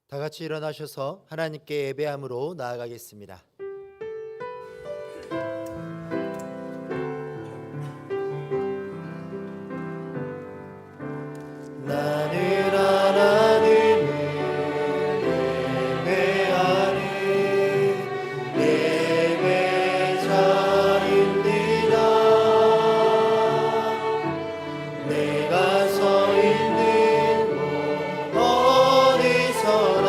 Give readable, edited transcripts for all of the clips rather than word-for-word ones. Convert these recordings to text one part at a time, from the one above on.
다 같이 일어나셔서 하나님께 예배함으로 나아가겠습니다. 나는 하나님을 예배하니 예배자입니다. 내가 서 있는 곳 어디서나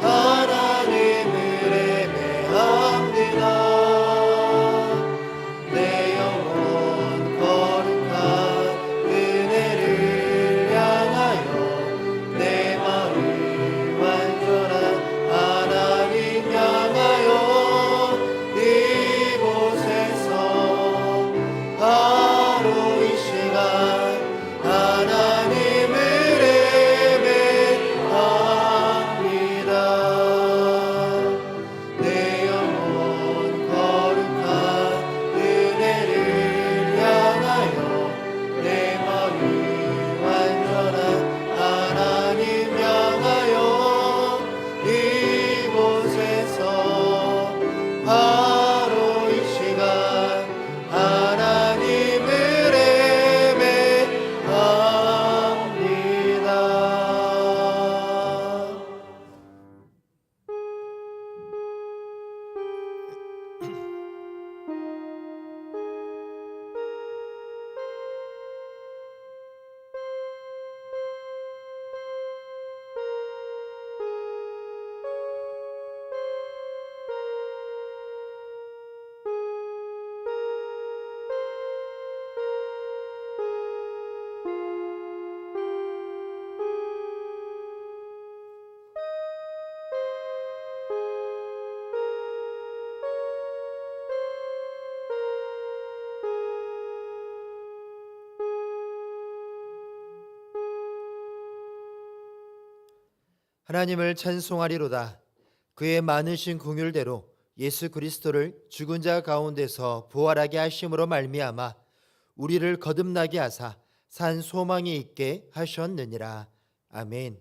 하나님을 예배합니다. 내 영혼 거룩한 은혜를 향하여 내 마음 완전한 하나님 향하여 이곳에서 바로 이 시간 하나님을 예배합니다. 내 영혼 거룩한 은혜를 향하여 내 마음 완전한 하나님 향하여 이곳에서 바로 이 시간 하나님을 예배합니다. 하나님을 찬송하리로다. 그의 많으신 긍휼대로 예수 그리스도를 죽은 자 가운데서 부활하게 하심으로 말미암아 우리를 거듭나게 하사 산 소망이 있게 하셨느니라. 아멘.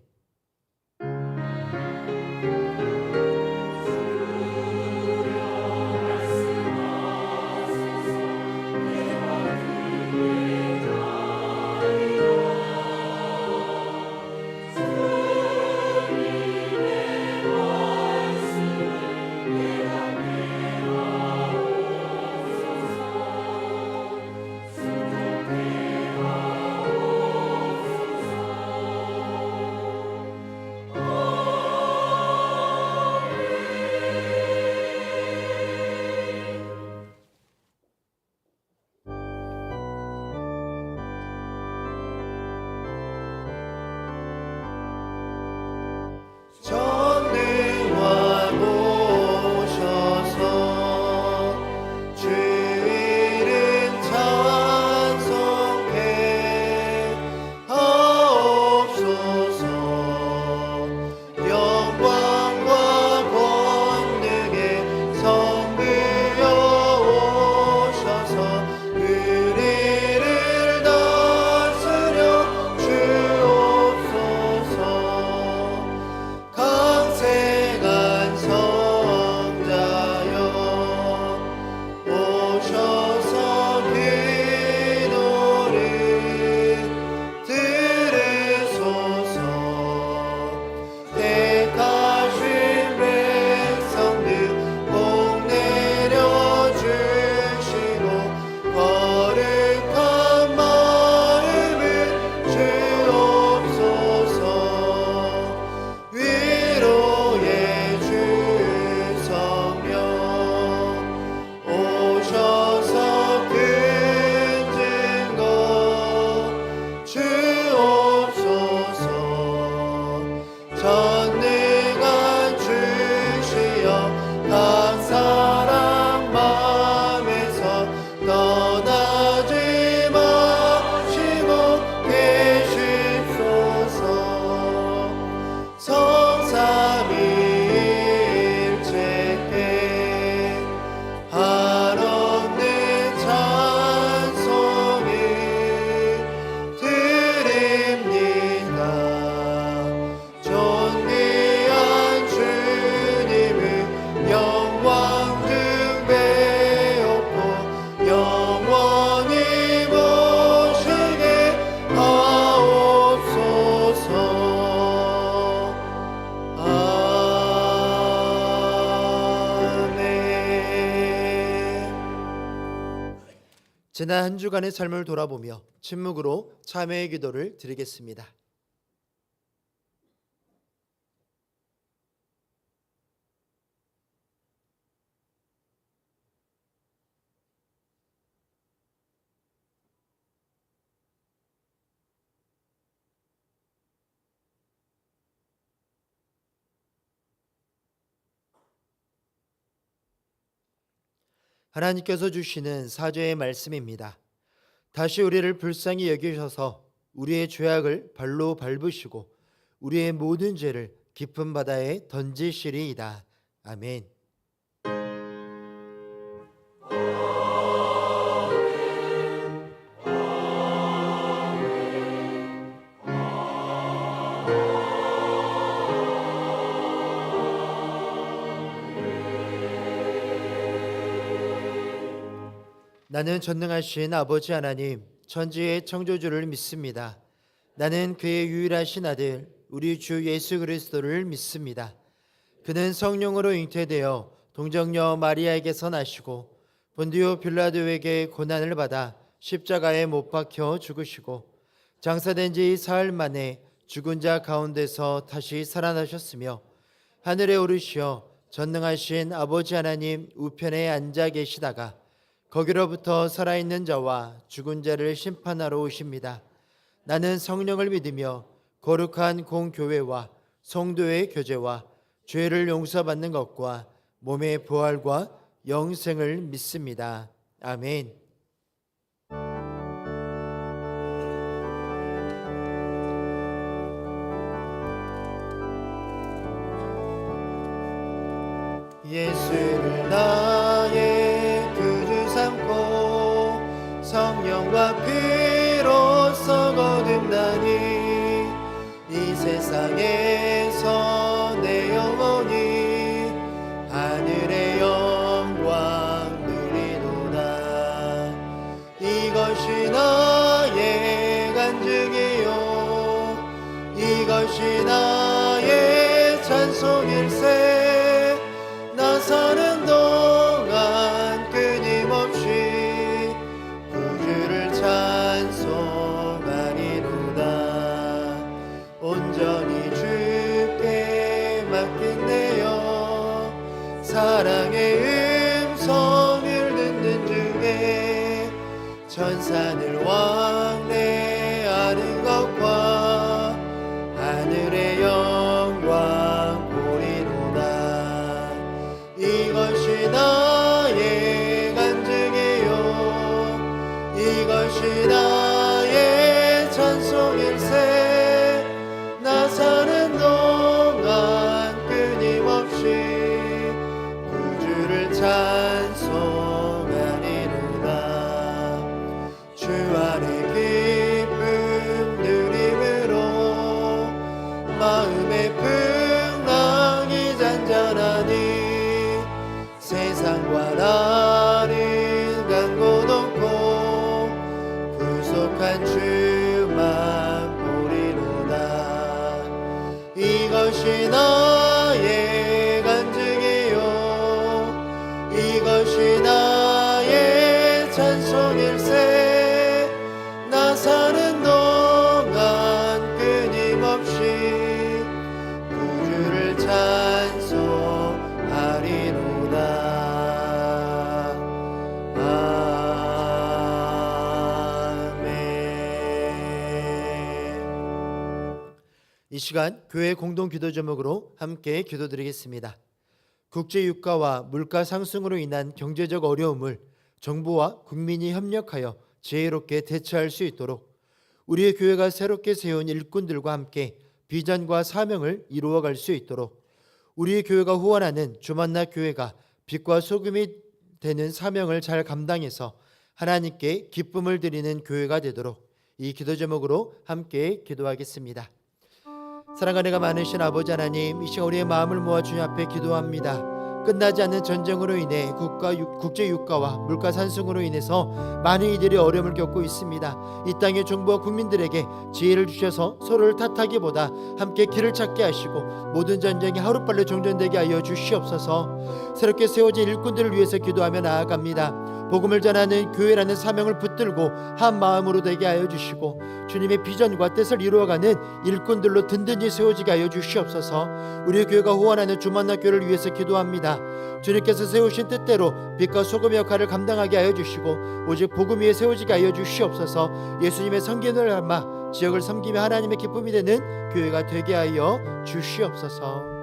지난 한 주간의 삶을 돌아보며 침묵으로 참회의 기도를 드리겠습니다. 하나님께서 주시는 사죄의 말씀입니다. 다시 우리를 불쌍히 여기셔서 우리의 죄악을 발로 밟으시고 우리의 모든 죄를 깊은 바다에 던지시리이다. 아멘. 나는 전능하신 아버지 하나님, 천지의 창조주를 믿습니다. 나는 그의 유일하신 아들, 우리 주 예수 그리스도를 믿습니다. 그는 성령으로 잉태되어 동정녀 마리아에게서 나시고 본디오 빌라도에게 고난을 받아 십자가에 못 박혀 죽으시고 장사된 지 사흘 만에 죽은 자 가운데서 다시 살아나셨으며 하늘에 오르시어 전능하신 아버지 하나님 우편에 앉아 계시다가 거기로부터 살아있는 자와 죽은 자를 심판하러 오십니다. 나는 성령을 믿으며 거룩한 공교회와 성도의 교제와 죄를 용서받는 것과 몸의 부활과 영생을 믿습니다. 아멘. 예수를 나의 구주 삼고 성령과 피로써 거듭나니 이 세상에서 내 영혼이 하늘의 영광 누리도다. 이것이 나의 간증이요 이것이 나의 찬송일세. 나 사는 동안 끊임없이 구주를 찬송하리로다. 온전히 주께 맡긴내요 사랑의 음성을 듣는 중에 천산을 왕래하는 것과 하늘의 영광 보리로다. 이것이 나의 간증이요 이것이 나의 찬송일세. 나 사는 동안 끊임없이 구주를 찬송하리로다. 주 안에 기쁨 누림으로 마음의 풍랑이 잔잔하니 세상과 나는 간 곳 없고 구속한 주만 보리로다. 이것이 나의 간증이요 이것이 나의 찬송일세. 나 사는 동안 끊임없이 구주를 찬송하리로다. 이 시간 교회 공동 기도 제목으로 함께 기도드리겠습니다. 국제 유가와 물가 상승으로 인한 경제적 어려움을 정부와 국민이 협력하여 지혜롭게 대처할 수 있도록 우리의 교회가 새롭게 세운 일꾼들과 함께 비전과 사명을 이루어갈 수 있도록 우리의 교회가 후원하는 주만나 교회가 빛과 소금이 되는 사명을 잘 감당해서 하나님께 기쁨을 드리는 교회가 되도록 이 기도 제목으로 함께 기도하겠습니다. 사랑과 은혜가 많으신 아버지 하나님, 이 시간 우리의 마음을 모아 주님 앞에 기도합니다. 끝나지 않는 전쟁으로 인해 국제 유가와 물가 상승으로 인해서 많은 이들이 어려움을 겪고 있습니다. 이 땅의 정부와 국민들에게 지혜를 주셔서 서로를 탓하기보다 함께 길을 찾게 하시고 모든 전쟁이 하루빨리 종전되게 하여 주시옵소서. 새롭게 세워진 일꾼들을 위해서 기도하며 나아갑니다. 복음을 전하는 교회라는 사명을 붙들고 한 마음으로 되게 하여 주시고 주님의 비전과 뜻을 이루어가는 일꾼들로 든든히 세워지게 하여 주시옵소서. 우리 교회가 후원하는 주만나교회를 위해서 기도합니다. 주님께서 세우신 뜻대로 빛과 소금의 역할을 감당하게 하여 주시고 오직 복음 위에 세워지게 하여 주시옵소서. 예수님의 성견을 담아 지역을 섬기며 하나님의 기쁨이 되는 교회가 되게 하여 주시옵소서.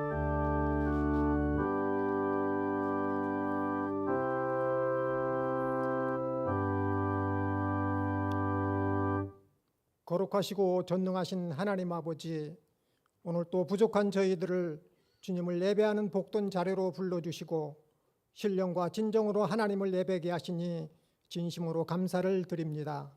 거룩하시고 전능하신 하나님 아버지, 오늘 또 부족한 저희들을 주님을 예배하는 복된 자리로 불러주시고 신령과 진정으로 하나님을 예배하게 하시니 진심으로 감사를 드립니다.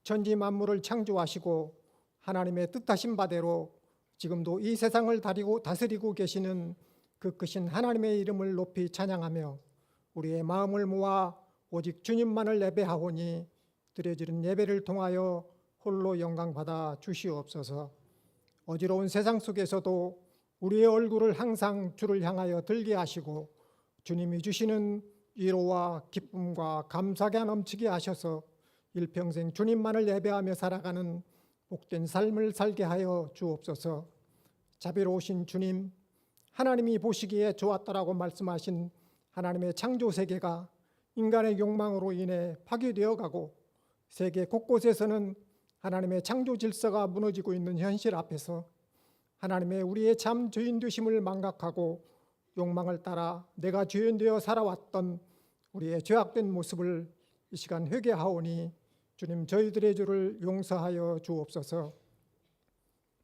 천지 만물을 창조하시고 하나님의 뜻하신 바대로 지금도 이 세상을 다스리고 계시는 그 크신 하나님의 이름을 높이 찬양하며 우리의 마음을 모아 오직 주님만을 예배하오니 드려지는 예배를 통하여 홀로 영광받아 주시옵소서. 어지러운 세상 속에서도 우리의 얼굴을 항상 주를 향하여 들게 하시고 주님이 주시는 위로와 기쁨과 감사가 넘치게 하셔서 일평생 주님만을 예배하며 살아가는 복된 삶을 살게 하여 주옵소서. 자비로우신 주님, 하나님이 보시기에 좋았다라고 말씀하신 하나님의 창조 세계가 인간의 욕망으로 인해 파괴되어 가고 세계 곳곳에서는 하나님의 창조 질서가 무너지고 있는 현실 앞에서 하나님의 우리의 참 죄인 되심을 망각하고 욕망을 따라 내가 죄인 되어 살아왔던 우리의 죄악된 모습을 이 시간 회개하오니 주님 저희들의 죄를 용서하여 주옵소서.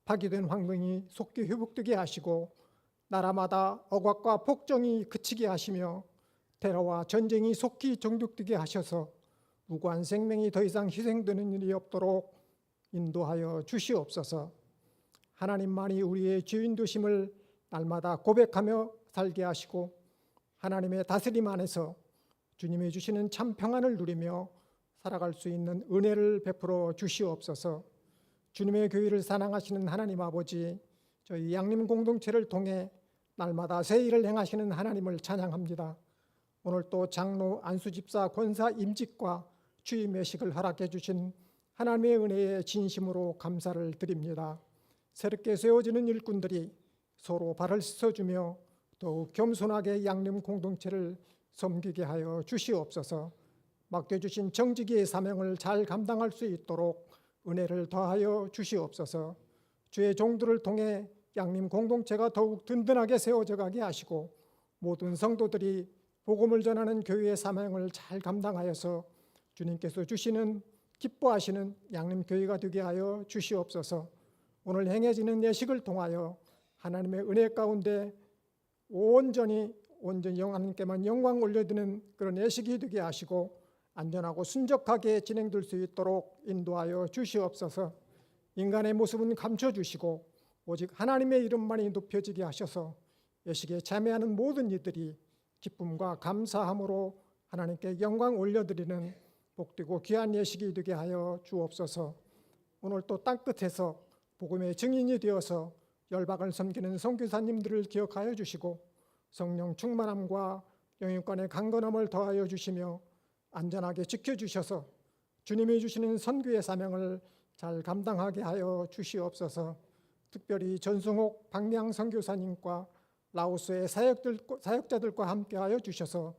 파괴된 환경이 속히 회복되게 하시고 나라마다 억압과 폭정이 그치게 하시며 테러와 전쟁이 속히 종식되게 하셔서 무고한 생명이 더 이상 희생되는 일이 없도록 인도하여 주시옵소서. 하나님만이 우리의 죄인 되심을 날마다 고백하며 살게 하시고 하나님의 다스림 안에서 주님이 주시는 참 평안을 누리며 살아갈 수 있는 은혜를 베풀어 주시옵소서. 주님의 교회를 사랑하시는 하나님 아버지, 저희 양림 공동체를 통해 날마다 새 일을 행하시는 하나님을 찬양합니다. 오늘 또 장로 안수집사 권사 임직과 주임 외식을 허락해 주신 하나님의 은혜에 진심으로 감사를 드립니다. 새롭게 세워지는 일꾼들이 서로 발을 씻어주며 더욱 겸손하게 양림 공동체를 섬기게 하여 주시옵소서. 맡겨주신 정직의 사명을 잘 감당할 수 있도록 은혜를 더하여 주시옵소서. 주의 종들을 통해 양림 공동체가 더욱 든든하게 세워져 가게 하시고 모든 성도들이 복음을 전하는 교회의 사명을 잘 감당하여서 주님께서 주시는 기뻐하시는 양림교회가 되게 하여 주시옵소서. 오늘 행해지는 예식을 통하여 하나님의 은혜 가운데 온전히 하나님께만 영광 올려드리는 그런 예식이 되게 하시고 안전하고 순적하게 진행될 수 있도록 인도하여 주시옵소서. 인간의 모습은 감춰주시고 오직 하나님의 이름만이 높여지게 하셔서 예식에 참여하는 모든 이들이 기쁨과 감사함으로 하나님께 영광 올려드리는 복되고 귀한 예식이 되게 하여 주옵소서. 오늘 또 땅끝에서 복음의 증인이 되어서 열방을 섬기는 선교사님들을 기억하여 주시고 성령 충만함과 영육간의 강건함을 더하여 주시며 안전하게 지켜주셔서 주님이 주시는 선교의 사명을 잘 감당하게 하여 주시옵소서. 특별히 전승옥 박량 선교사님과 라오스의 사역자들과 함께하여 주셔서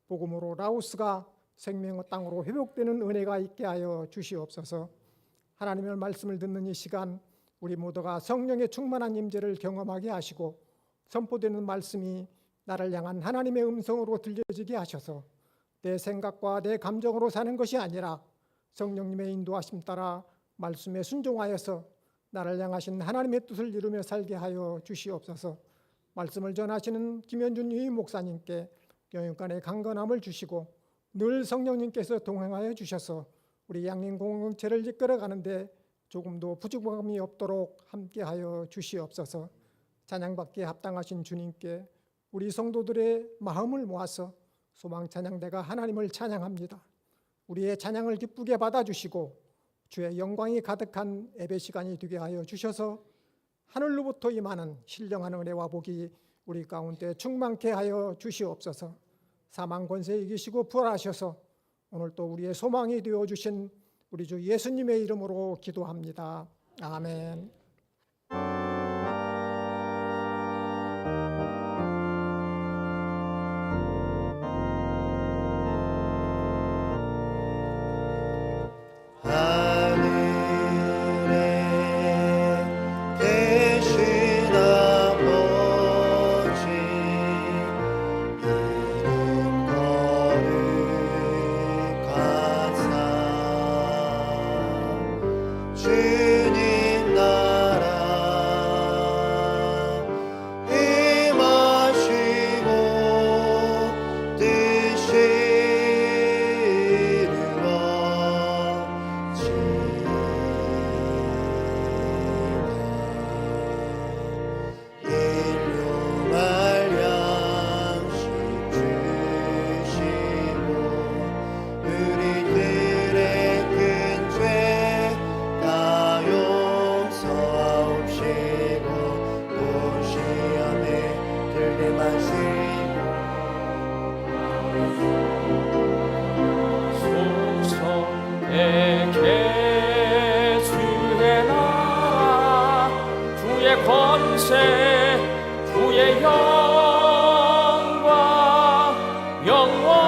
복음으로 라오스가 생명의 땅으로 회복되는 은혜가 있게 하여 주시옵소서. 하나님의 말씀을 듣는 이 시간 우리 모두가 성령의 충만한 임재를 경험하게 하시고 선포되는 말씀이 나를 향한 하나님의 음성으로 들려지게 하셔서 내 생각과 내 감정으로 사는 것이 아니라 성령님의 인도하심 따라 말씀에 순종하여서 나를 향하신 하나님의 뜻을 이루며 살게 하여 주시옵소서. 말씀을 전하시는 김현준 유임 목사님께 영육간의 강건함을 주시고 늘 성령님께서 동행하여 주셔서 우리 양림 공동체를 이끌어가는데 조금도 부족함이 없도록 함께하여 주시옵소서. 찬양받기에 합당하신 주님께 우리 성도들의 마음을 모아서 소망 찬양대가 하나님을 찬양합니다. 우리의 찬양을 기쁘게 받아주시고 주의 영광이 가득한 예배 시간이 되게 하여 주셔서 하늘로부터 임하는 신령한 은혜와 복이 우리 가운데 충만케 하여 주시옵소서. 사망 권세 이기시고 부활하셔서 오늘 또 우리의 소망이 되어주신 우리 주 예수님의 이름으로 기도합니다. 아멘. 주님 나라 임하시고 뜻이 이루어지다. 일용할 양식 주시고 우리들의 큰 죄 다 용서하옵시고 또 시험에 들게 마시고 소성에게 주의 나라 주의 권세 주의 영광 영원히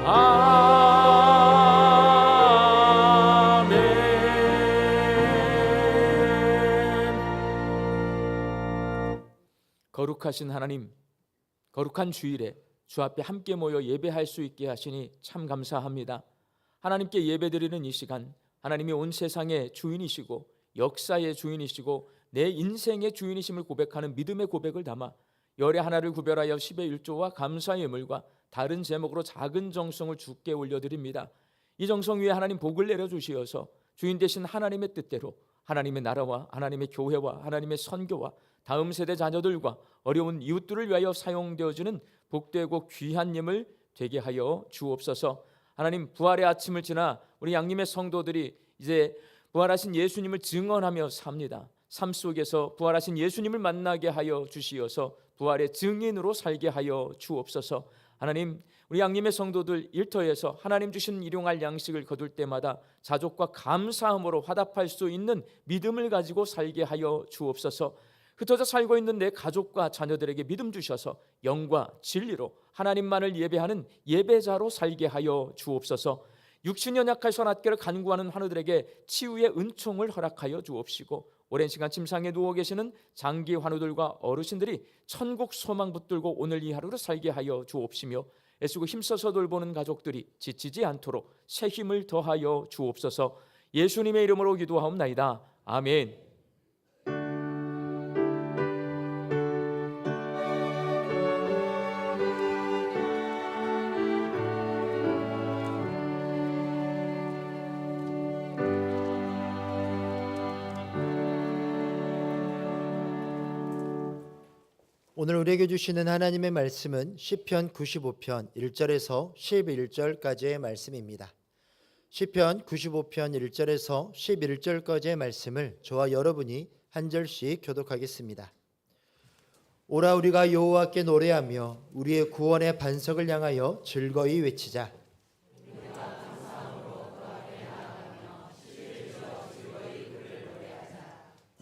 아멘. 거룩하신 하나님, 거룩한 주일에 주 앞에 함께 모여 예배할 수 있게 하시니 참 감사합니다. 하나님께 예배드리는 이 시간, 하나님이 온 세상의 주인이시고 역사의 주인이시고 내 인생의 주인이심을 고백하는 믿음의 고백을 담아 열의 하나를 구별하여 10의 1조와 감사의 예물과 다른 제목으로 작은 정성을 주께 올려드립니다. 이 정성 위에 하나님 복을 내려주시어서 주인 되신 하나님의 뜻대로 하나님의 나라와 하나님의 교회와 하나님의 선교와 다음 세대 자녀들과 어려운 이웃들을 위하여 사용되어지는 복되고 귀한 예물 되게 하여 주옵소서. 하나님, 부활의 아침을 지나 우리 양림의 성도들이 이제 부활하신 예수님을 증언하며 삽니다. 삶 속에서 부활하신 예수님을 만나게 하여 주시어서 부활의 증인으로 살게 하여 주옵소서. 하나님, 우리 양림의 성도들 일터에서 하나님 주신 일용할 양식을 거둘 때마다 자족과 감사함으로 화답할 수 있는 믿음을 가지고 살게 하여 주옵소서. 흩어져 살고 있는 내 가족과 자녀들에게 믿음 주셔서 영과 진리로 하나님만을 예배하는 예배자로 살게 하여 주옵소서. 육신이 연약해서 낫기를 간구하는 환우들에게 치유의 은총을 허락하여 주옵시고, 오랜 시간 침상에 누워 계시는 장기 환우들과 어르신들이 천국 소망 붙들고 오늘 이 하루를 살게 하여 주옵시며, 애쓰고 힘써서 돌보는 가족들이 지치지 않도록 새 힘을 더하여 주옵소서. 예수님의 이름으로 기도하옵나이다. 아멘. 오늘 우리에게 주시는 하나님의 말씀은 시편 95편 1절에서 11절까지의 말씀입니다. 시편 95편 1절에서 11절까지의 말씀을 저와 여러분이 한 절씩 교독하겠습니다. 오라, 우리가 여호와께 노래하며 우리의 구원의 반석을 향하여 즐거이 외치자.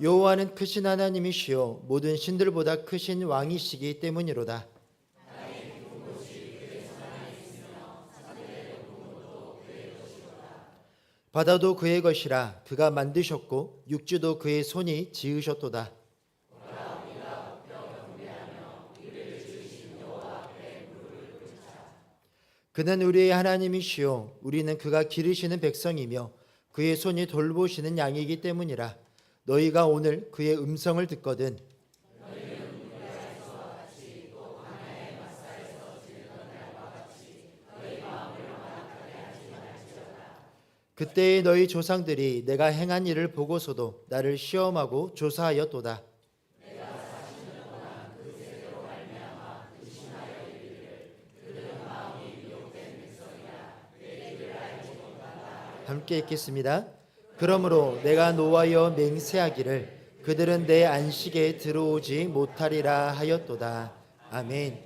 여호와는 크신 하나님이시요 모든 신들보다 크신 왕이시기 때문이로다. 바다도 그의 것이라 그가 만드셨고 육지도 그의 손이 지으셨도다. 그는 우리의 하나님이시요 우리는 그가 기르시는 백성이며 그의 손이 돌보시는 양이기 때문이라. 너희가 오늘 그의 음성을 듣거든 그때의 너희 조상들이 내가 행한 일을 보고서도 나를 시험하고 조사하였도다. 함께 읽겠습니다. 그러므로 내가 노하여 맹세하기를 그들은 내 안식에 들어오지 못하리라 하였도다. 아멘.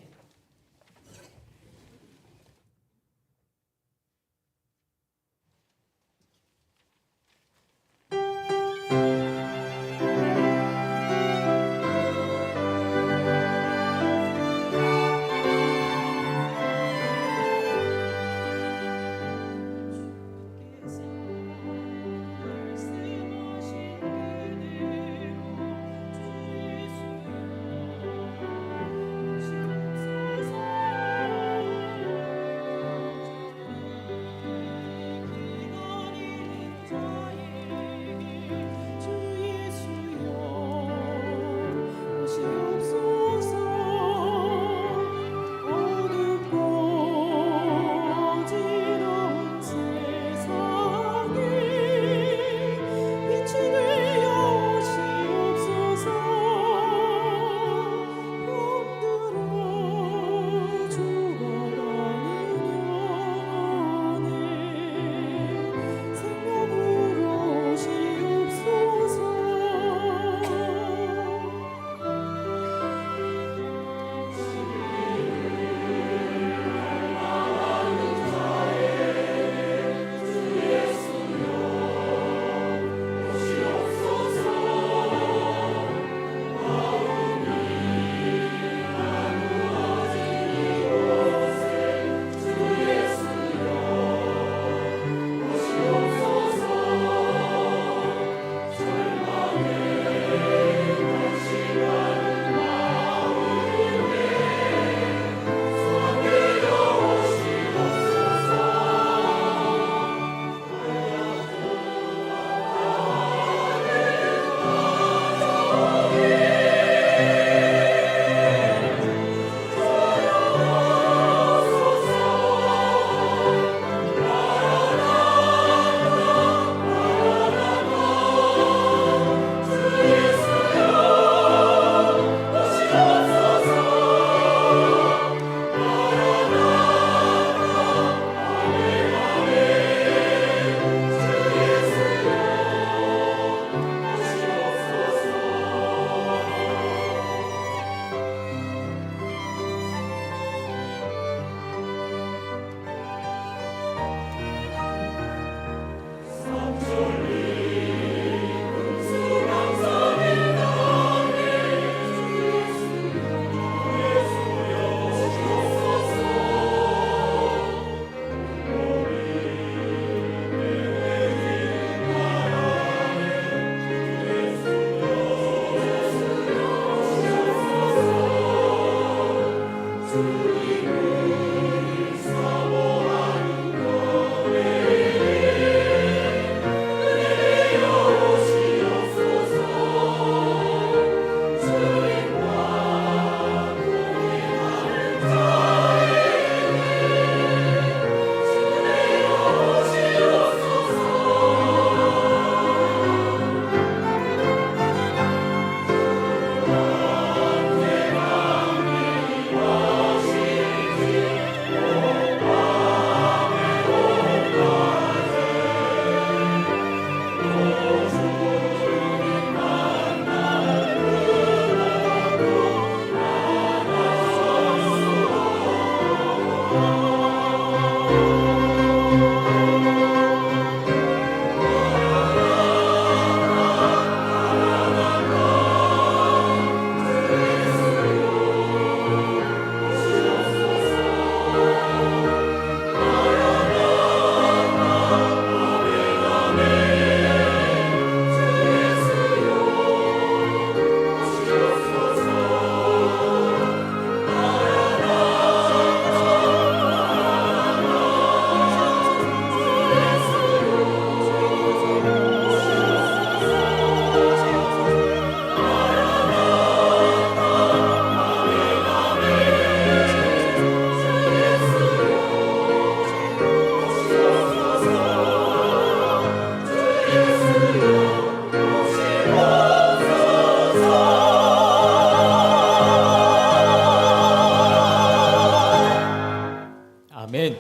아멘.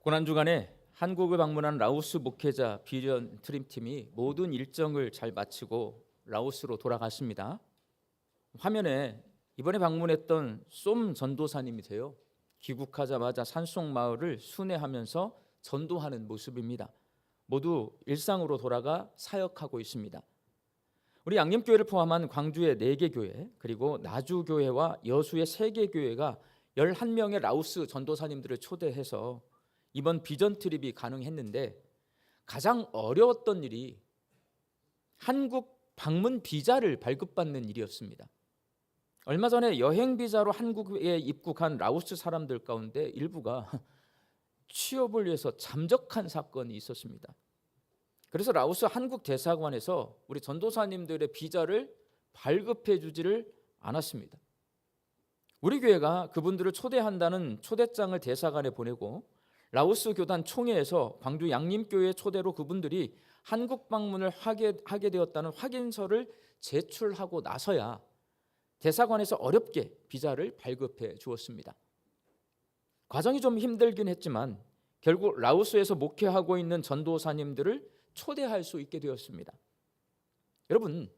고난주간에 한국을 방문한 라오스 목회자 비전 트림팀이 모든 일정을 잘 마치고 라오스로 돌아갔습니다. 화면에 이번에 방문했던 쏨 전도사님이세요. 귀국하자마자 산속 마을을 순회하면서 전도하는 모습입니다. 모두 일상으로 돌아가 사역하고 있습니다. 우리 양림교회를 포함한 광주의 4개 교회, 그리고 나주교회와 여수의 3개 교회가 11명의 라오스 전도사님들을 초대해서 이번 비전 트립이 가능했는데, 가장 어려웠던 일이 한국 방문 비자를 발급받는 일이었습니다. 얼마 전에 여행 비자로 한국에 입국한 라오스 사람들 가운데 일부가 취업을 위해서 잠적한 사건이 있었습니다. 그래서 라오스 한국 대사관에서 우리 전도사님들의 비자를 발급해 주지를 않았습니다. 우리 교회가 그분들을 초대한다는 초대장을 대사관에 보내고 라오스 교단 총회에서 광주 양림교회 초대로 그분들이 한국 방문을 하게 되었다는 확인서를 제출하고 나서야 대사관에서 어렵게 비자를 발급해 주었습니다. 과정이 좀 힘들긴 했지만 결국 라오스에서 목회하고 있는 전도사님들을 초대할 수 있게 되었습니다. 여러분,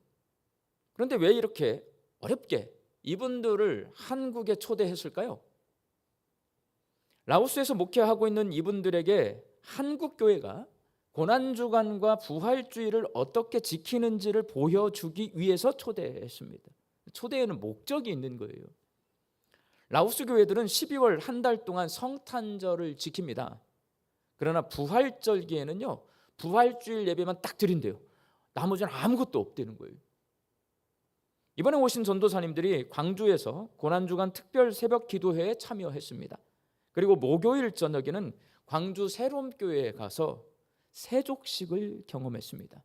그런데 왜 이렇게 어렵게 이분들을 한국에 초대했을까요? 라오스에서 목회하고 있는 이분들에게 한국 교회가 고난주간과 부활주의를 어떻게 지키는지를 보여주기 위해서 초대했습니다. 초대에는 목적이 있는 거예요. 라오스 교회들은 12월 한 달 동안 성탄절을 지킵니다. 그러나 부활절기에는요, 부활주일 예배만 딱 드린대요. 나머지는 아무것도 없다는 거예요. 이번에 오신 전도사님들이 광주에서 고난주간 특별 새벽 기도회에 참여했습니다. 그리고 목요일 저녁에는 광주 새롬교회에 가서 세족식을 경험했습니다.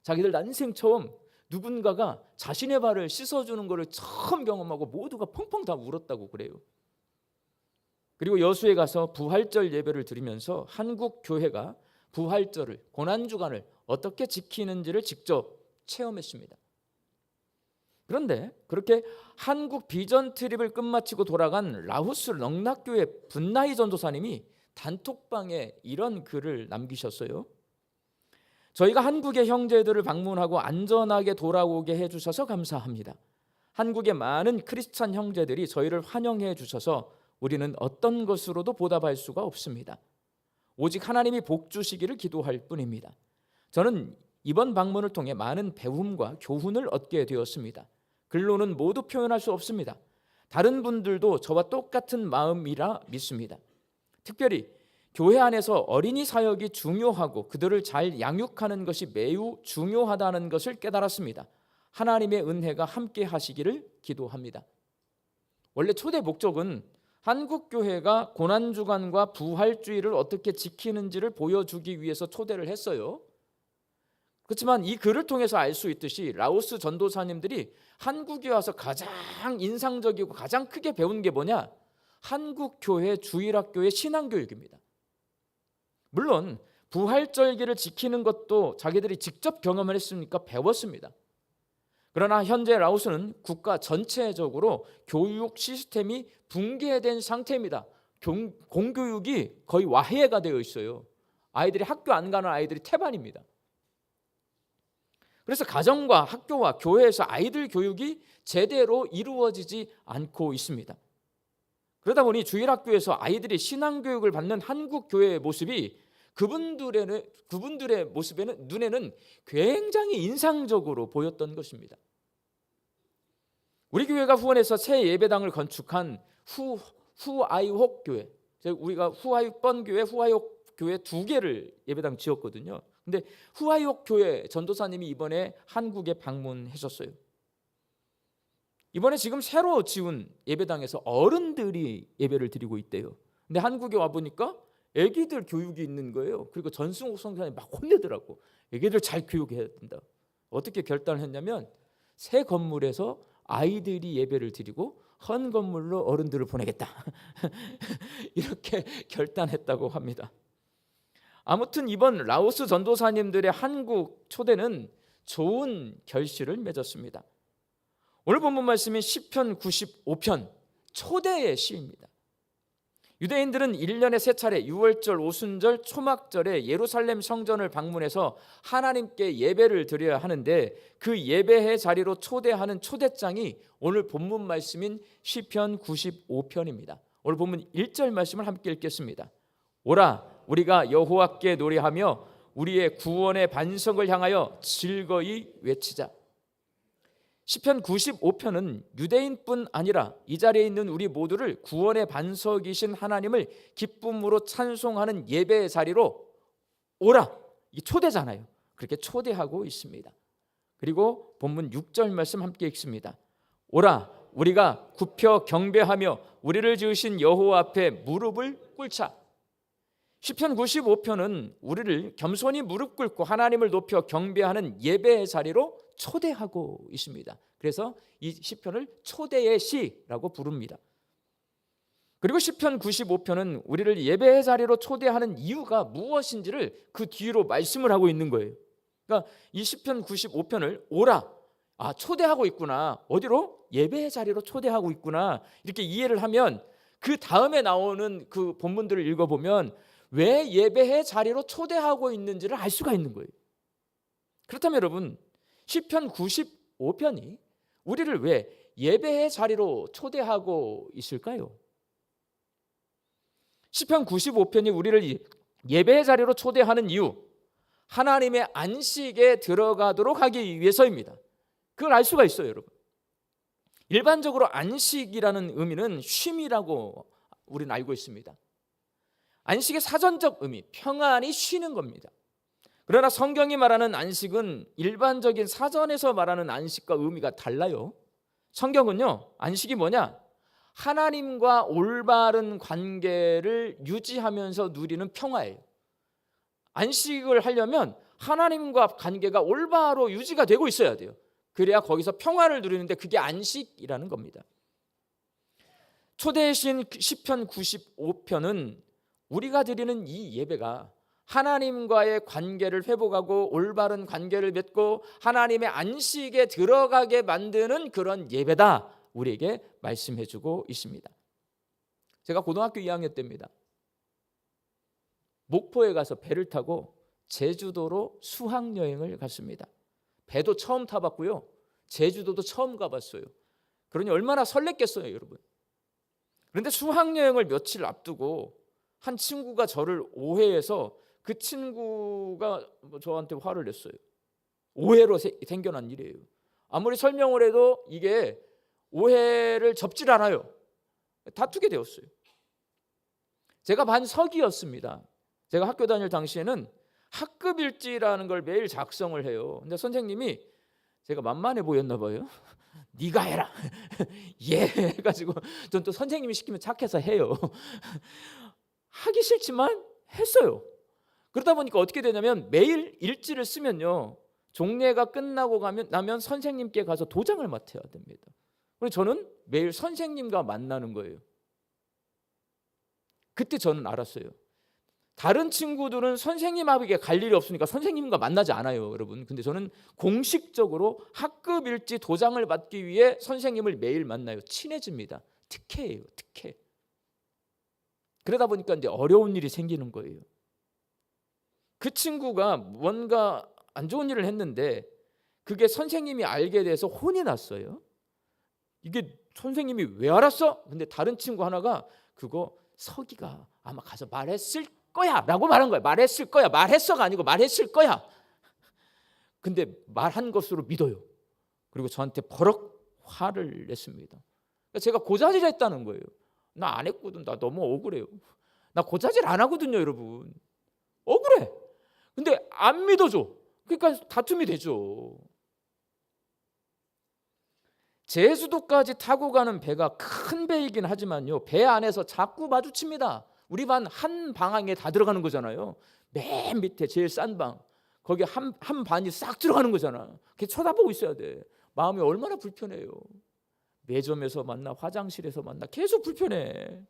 자기들 난생 처음 누군가가 자신의 발을 씻어주는 것을 처음 경험하고 모두가 펑펑 다 울었다고 그래요. 그리고 여수에 가서 부활절 예배를 드리면서 한국 교회가 부활절을, 고난주간을 어떻게 지키는지를 직접 체험했습니다. 그런데 그렇게 한국 비전 트립을 끝마치고 돌아간 라오스 넉락교회 분나이 전도사님이 단톡방에 이런 글을 남기셨어요. 저희가 한국의 형제들을 방문하고 안전하게 돌아오게 해주셔서 감사합니다. 한국의 많은 크리스찬 형제들이 저희를 환영해 주셔서 우리는 어떤 것으로도 보답할 수가 없습니다. 오직 하나님이 복 주시기를 기도할 뿐입니다. 저는 이번 방문을 통해 많은 배움과 교훈을 얻게 되었습니다. 글로는 모두 표현할 수 없습니다. 다른 분들도 저와 똑같은 마음이라 믿습니다. 특별히 교회 안에서 어린이 사역이 중요하고 그들을 잘 양육하는 것이 매우 중요하다는 것을 깨달았습니다. 하나님의 은혜가 함께 하시기를 기도합니다. 원래 초대 목적은 한국 교회가 고난주간과 부활주의를 어떻게 지키는지를 보여주기 위해서 초대를 했어요. 그렇지만 이 글을 통해서 알 수 있듯이 라오스 전도사님들이 한국에 와서 가장 인상적이고 가장 크게 배운 게 뭐냐? 한국 교회 주일학교의 신앙교육입니다. 물론 부활절기를 지키는 것도 자기들이 직접 경험을 했으니까 배웠습니다. 그러나 현재 라오스는 국가 전체적으로 교육 시스템이 붕괴된 상태입니다. 공교육이 거의 와해가 되어 있어요. 아이들이 학교 안 가는 아이들이 태반입니다. 그래서 가정과 학교와 교회에서 아이들 교육이 제대로 이루어지지 않고 있습니다. 그러다 보니 주일학교에서 아이들이 신앙교육을 받는 한국 교회의 모습이 그분들의 모습에는 눈에는 굉장히 인상적으로 보였던 우리 교회가 후원해서 새 예배당을 건축한 후아이옥 교회, 우리가 후아이번 교회, 후아이옥 교회 2개를 예배당 지었거든요. 근데 후아이옥 교회 전도사님이 이번에 한국에 방문하셨어요. 이번에 지금 새로 지은 예배당에서 어른들이 예배를 드리고 있대요. 근데 한국에 와 보니까 애기들 교육이 있는 거예요. 그리고 전승욱 선교사님이 막 혼내더라고. 애기들 잘 교육해야 된다. 어떻게 결단을 했냐면 새 건물에서 아이들이 예배를 드리고 헌 건물로 어른들을 보내겠다. 이렇게 결단했다고 합니다. 아무튼 이번 라오스 전도사님들의 한국 초대는 좋은 결실을 맺었습니다. 오늘 본문 말씀인 시편 95편 초대의 시입니다. 유대인들은 1년에 3차례 유월절, 오순절, 초막절에 예루살렘 성전을 방문해서 하나님께 예배를 드려야 하는데 그 예배의 자리로 초대하는 초대장이 오늘 본문 말씀인 시편 95편입니다. 오늘 본문 1절 말씀을 함께 읽겠습니다. 오라 우리가 여호와께 노래하며 우리의 구원의 반석을 향하여 즐거이 외치자. 시편 95편은 유대인뿐 아니라 이 자리에 있는 우리 모두를 구원의 반석이신 하나님을 기쁨으로 찬송하는 예배의 자리로 오라, 이 초대잖아요. 그렇게 초대하고 있습니다. 그리고 본문 6절 말씀 함께 읽습니다. 오라 우리가 굽혀 경배하며 우리를 지으신 여호와 앞에 무릎을 꿇자. 시편 95편은 우리를 겸손히 무릎 꿇고 하나님을 높여 경배하는 예배의 자리로 초대하고 있습니다. 그래서 이 시편을 초대의 시라고 부릅니다. 그리고 시편 95편은 우리를 예배의 자리로 초대하는 이유가 무엇인지를 그 뒤로 말씀을 하고 있는 거예요. 그러니까 이 시편 95편을 오라, 초대하고 있구나, 어디로? 예배의 자리로 초대하고 있구나, 이렇게 이해를 하면 그 다음에 나오는 그 본문들을 읽어보면 왜 예배의 자리로 초대하고 있는지를 알 수가 있는 거예요. 그렇다면 여러분, 시편 95편이 우리를 왜 예배의 자리로 초대하고 있을까요? 시편 95편이 우리를 예배의 자리로 초대하는 이유, 하나님의 안식에 들어가도록 하기 위해서입니다. 그걸 알 수가 있어요, 여러분. 일반적으로 안식이라는 의미는 쉼이라고 우리는 알고 있습니다. 안식의 사전적 의미, 평안히 쉬는 겁니다. 그러나 성경이 말하는 안식은 일반적인 사전에서 말하는 안식과 의미가 달라요. 성경은요, 안식이 뭐냐? 하나님과 올바른 관계를 유지하면서 누리는 평화예요. 안식을 하려면 하나님과 관계가 올바로 유지가 되고 있어야 돼요. 그래야 거기서 평화를 누리는데 그게 안식이라는 겁니다. 초대의 시인 시편 95편은 우리가 드리는 이 예배가 하나님과의 관계를 회복하고 올바른 관계를 맺고 하나님의 안식에 들어가게 만드는 그런 예배다, 우리에게 말씀해주고 있습니다. 제가 고등학교 2학년 때입니다. 목포에 가서 배를 타고 제주도로 수학여행을 갔습니다. 배도 처음 타봤고요, 제주도도 처음 가봤어요. 그러니 얼마나 설렜겠어요, 여러분. 그런데 수학여행을 며칠 앞두고 한 친구가 저를 오해해서 그 친구가 저한테 화를 냈어요. 오해로 생겨난 일이에요. 아무리 설명을 해도 이게 오해를 접질 않아요. 다투게 되었어요. 제가 반석이었습니다. 제가 학교 다닐 당시에는 학급일지라는 걸 매일 작성을 해요. 근데 선생님이, 제가 만만해 보였나 봐요. 네가 해라. 예 해가지고 전 또 선생님이 시키면 착해서 해요. 하기 싫지만 했어요. 그러다 보니까 어떻게 되냐면 매일 일지를 쓰면요, 종례가 끝나고 나면 선생님께 가서 도장을 맡아야 됩니다. 그래서 저는 매일 선생님과 만나는 거예요. 그때 저는 알았어요. 다른 친구들은 선생님 앞에 갈 일이 없으니까 선생님과 만나지 않아요, 여러분. 근데 저는 공식적으로 학급 일지 도장을 받기 위해 선생님을 매일 만나요. 친해집니다. 특혜예요, 특혜. 그러다 보니까 이제 어려운 일이 생기는 거예요. 그 친구가 뭔가 안 좋은 일을 했는데 그게 선생님이 알게 돼서 혼이 났어요. 이게 선생님이 왜 알았어? 근데 다른 친구 하나가 그거 서기가 아마 가서 말했을 거야 라고 말한 거예요. 말했을 거야, 말했어가 아니고 말했을 거야. 근데 말한 것으로 믿어요. 그리고 저한테 버럭 화를 냈습니다. 그러니까 제가 고자질 했다는 거예요. 나 안 했거든. 나 너무 억울해요. 나 고자질 안 하거든요, 여러분. 억울해. 근데 안 믿어줘. 그러니까 다툼이 되죠. 제주도까지 타고 가는 배가 큰 배이긴 하지만요, 배 안에서 자꾸 마주칩니다. 우리 반 한 방향에 다 들어가는 거잖아요. 맨 밑에 제일 싼 방, 거기 한 반이 싹 들어가는 거잖아. 그렇게 쳐다보고 있어야 돼. 마음이 얼마나 불편해요. 매점에서 만나, 화장실에서 만나, 계속 불편해.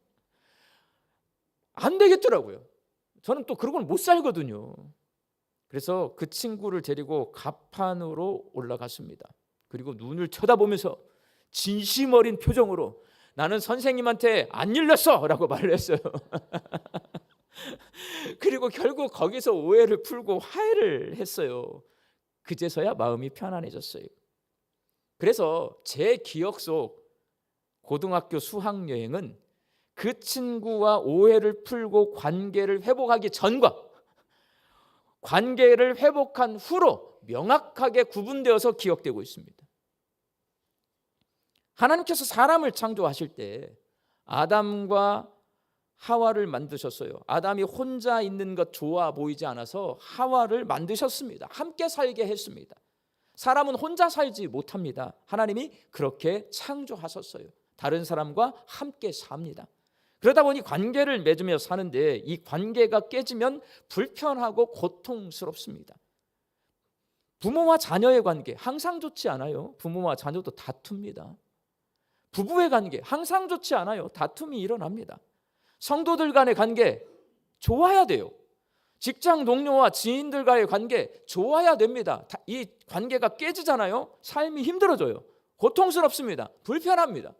안 되겠더라고요. 저는 또 그런 걸 못 살거든요. 그래서 그 친구를 데리고 갑판으로 올라갔습니다. 그리고 눈을 쳐다보면서 진심 어린 표정으로 나는 선생님한테 안 일렀어 라고 말을 했어요. 그리고 결국 거기서 오해를 풀고 화해를 했어요. 그제서야 마음이 편안해졌어요. 그래서 제 기억 속 고등학교 수학여행은 그 친구와 오해를 풀고 관계를 회복하기 전과 관계를 회복한 후로 명확하게 구분되어서 기억되고 있습니다. 하나님께서 사람을 창조하실 때 아담과 하와를 만드셨어요. 아담이 혼자 있는 것 좋아 보이지 않아서 하와를 만드셨습니다. 함께 살게 했습니다. 사람은 혼자 살지 못합니다. 하나님이 그렇게 창조하셨어요. 다른 사람과 함께 삽니다. 그러다 보니 관계를 맺으며 사는데 이 관계가 깨지면 불편하고 고통스럽습니다. 부모와 자녀의 관계 항상 좋지 않아요. 부모와 자녀도 다툽니다. 부부의 관계 항상 좋지 않아요. 다툼이 일어납니다. 성도들 간의 관계 좋아야 돼요. 직장 동료와 지인들과의 관계 좋아야 됩니다. 이 관계가 깨지잖아요. 삶이 힘들어져요. 고통스럽습니다. 불편합니다.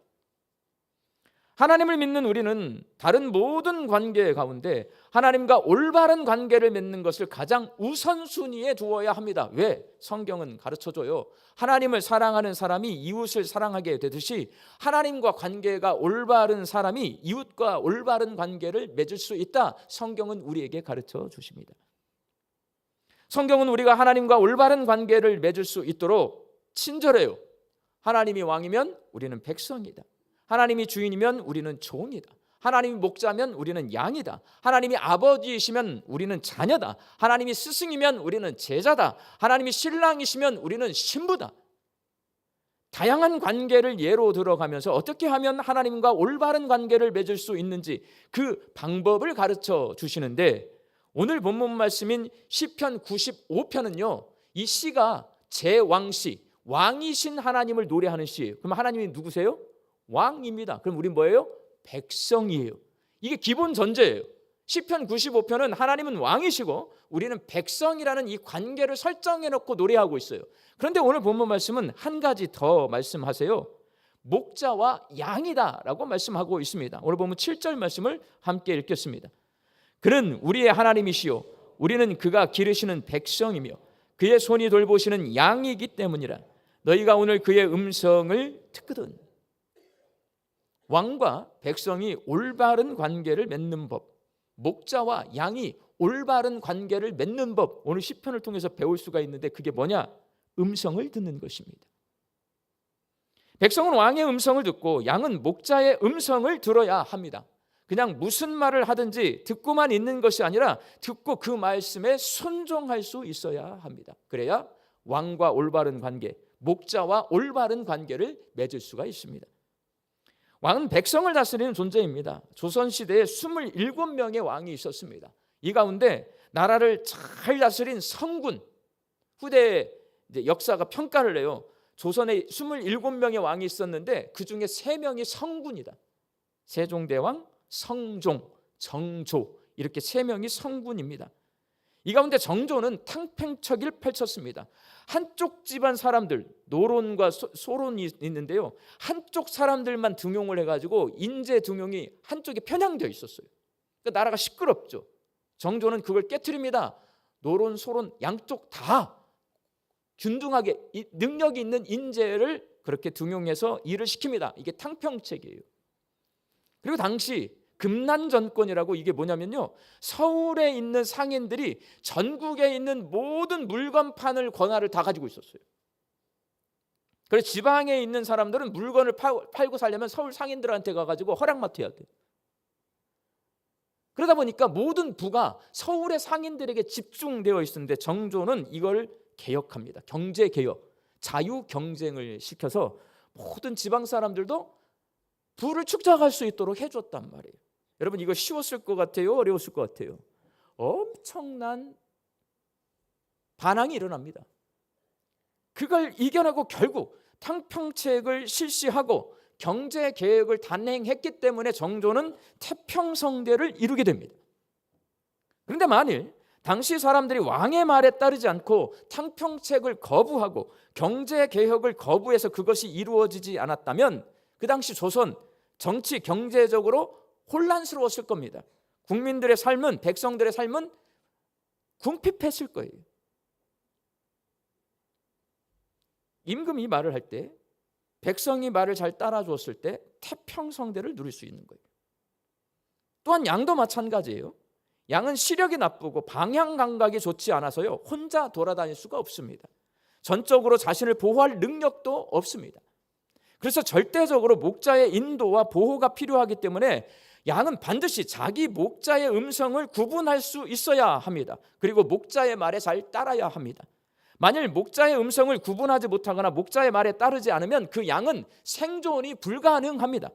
하나님을 믿는 우리는 다른 모든 관계 가운데 하나님과 올바른 관계를 맺는 것을 가장 우선순위에 두어야 합니다. 왜? 성경은 가르쳐줘요. 하나님을 사랑하는 사람이 이웃을 사랑하게 되듯이 하나님과 관계가 올바른 사람이 이웃과 올바른 관계를 맺을 수 있다. 성경은 우리에게 가르쳐 주십니다. 성경은 우리가 하나님과 올바른 관계를 맺을 수 있도록 친절해요. 하나님이 왕이면 우리는 백성이다. 하나님이 주인이면 우리는 종이다. 하나님이 목자면 우리는 양이다. 하나님이 아버지이시면 우리는 자녀다. 하나님이 스승이면 우리는 제자다. 하나님이 신랑이시면 우리는 신부다. 다양한 관계를 예로 들어가면서 어떻게 하면 하나님과 올바른 관계를 맺을 수 있는지 그 방법을 가르쳐 주시는데 오늘 본문 말씀인 시편 95편은요. 이 시가 제왕시, 왕이신 하나님을 노래하는 시. 그럼 하나님이 누구세요? 왕입니다. 그럼 우린 뭐예요? 백성이에요. 이게 기본 전제예요. 시편 95편은 하나님은 왕이시고 우리는 백성이라는 이 관계를 설정해 놓고 노래하고 있어요. 그런데 오늘 본문 말씀은 한 가지 더 말씀하세요. 목자와 양이다라고 말씀하고 있습니다. 오늘 본문 7절 말씀을 함께 읽겠습니다. 그는 우리의 하나님이시요 우리는 그가 기르시는 백성이며 그의 손이 돌보시는 양이기 때문이라. 너희가 오늘 그의 음성을 듣거든. 왕과 백성이 올바른 관계를 맺는 법, 목자와 양이 올바른 관계를 맺는 법, 오늘 시편을 통해서 배울 수가 있는데 그게 뭐냐? 음성을 듣는 것입니다. 백성은 왕의 음성을 듣고 양은 목자의 음성을 들어야 합니다. 그냥 무슨 말을 하든지 듣고만 있는 것이 아니라 듣고 그 말씀에 순종할 수 있어야 합니다. 그래야 왕과 올바른 관계, 목자와 올바른 관계를 맺을 수가 있습니다. 왕은 백성을 다스리는 존재입니다. 조선시대에 27명의 왕이 있었습니다. 이 가운데 나라를 잘 다스린 성군, 후대에 역사가 평가를 해요. 조선에 27명의 왕이 있었는데 그중에 3명이 성군이다. 세종대왕, 성종, 정조 이렇게 3명이 성군입니다. 이 가운데 정조는 탕팽척일 펼쳤습니다. 한쪽 집안 사람들, 노론과 소론이 있는데요. 한쪽 사람들만 등용을 해가지고 인재 등용이 한쪽에 편향되어 있었어요. 그러니까 나라가 시끄럽죠. 정조는 그걸 깨트립니다. 노론, 소론 양쪽 다 균등하게 능력이 있는 인재를 그렇게 등용해서 일을 시킵니다. 이게 탕평책이에요. 그리고 당시 금난 정권이라고 이게 뭐냐면요. 서울에 있는 상인들이 전국에 있는 모든 물건판을 권한을 다 가지고 있었어요. 그래서 지방에 있는 사람들은 물건을 팔고 살려면 서울 상인들한테 가가지고 허락 맡아야 돼요. 그러다 보니까 모든 부가 서울의 상인들에게 집중되어 있었는데 정조는 이걸 개혁합니다. 경제개혁, 자유경쟁을 시켜서 모든 지방 사람들도 부를 축적할 수 있도록 해줬단 말이에요. 여러분 이거 쉬웠을 것 같아요? 어려웠을 것 같아요? 엄청난 반항이 일어납니다. 그걸 이겨내고 결국 탕평책을 실시하고 경제개혁을 단행했기 때문에 정조는 태평성대를 이루게 됩니다. 그런데 만일 당시 사람들이 왕의 말에 따르지 않고 탕평책을 거부하고 경제개혁을 거부해서 그것이 이루어지지 않았다면 그 당시 조선 정치 경제적으로 혼란스러웠을 겁니다. 국민들의 삶은, 백성들의 삶은 궁핍했을 거예요. 임금이 말을 할 때, 백성이 말을 잘 따라주었을 때 태평성대를 누릴 수 있는 거예요. 또한 양도 마찬가지예요. 양은 시력이 나쁘고 방향 감각이 좋지 않아서요, 혼자 돌아다닐 수가 없습니다. 전적으로 자신을 보호할 능력도 없습니다. 그래서 절대적으로 목자의 인도와 보호가 필요하기 때문에 양은 반드시 자기 목자의 음성을 구분할 수 있어야 합니다. 그리고 목자의 말에 잘 따라야 합니다. 만일 목자의 음성을 구분하지 못하거나 목자의 말에 따르지 않으면 그 양은 생존이 불가능합니다.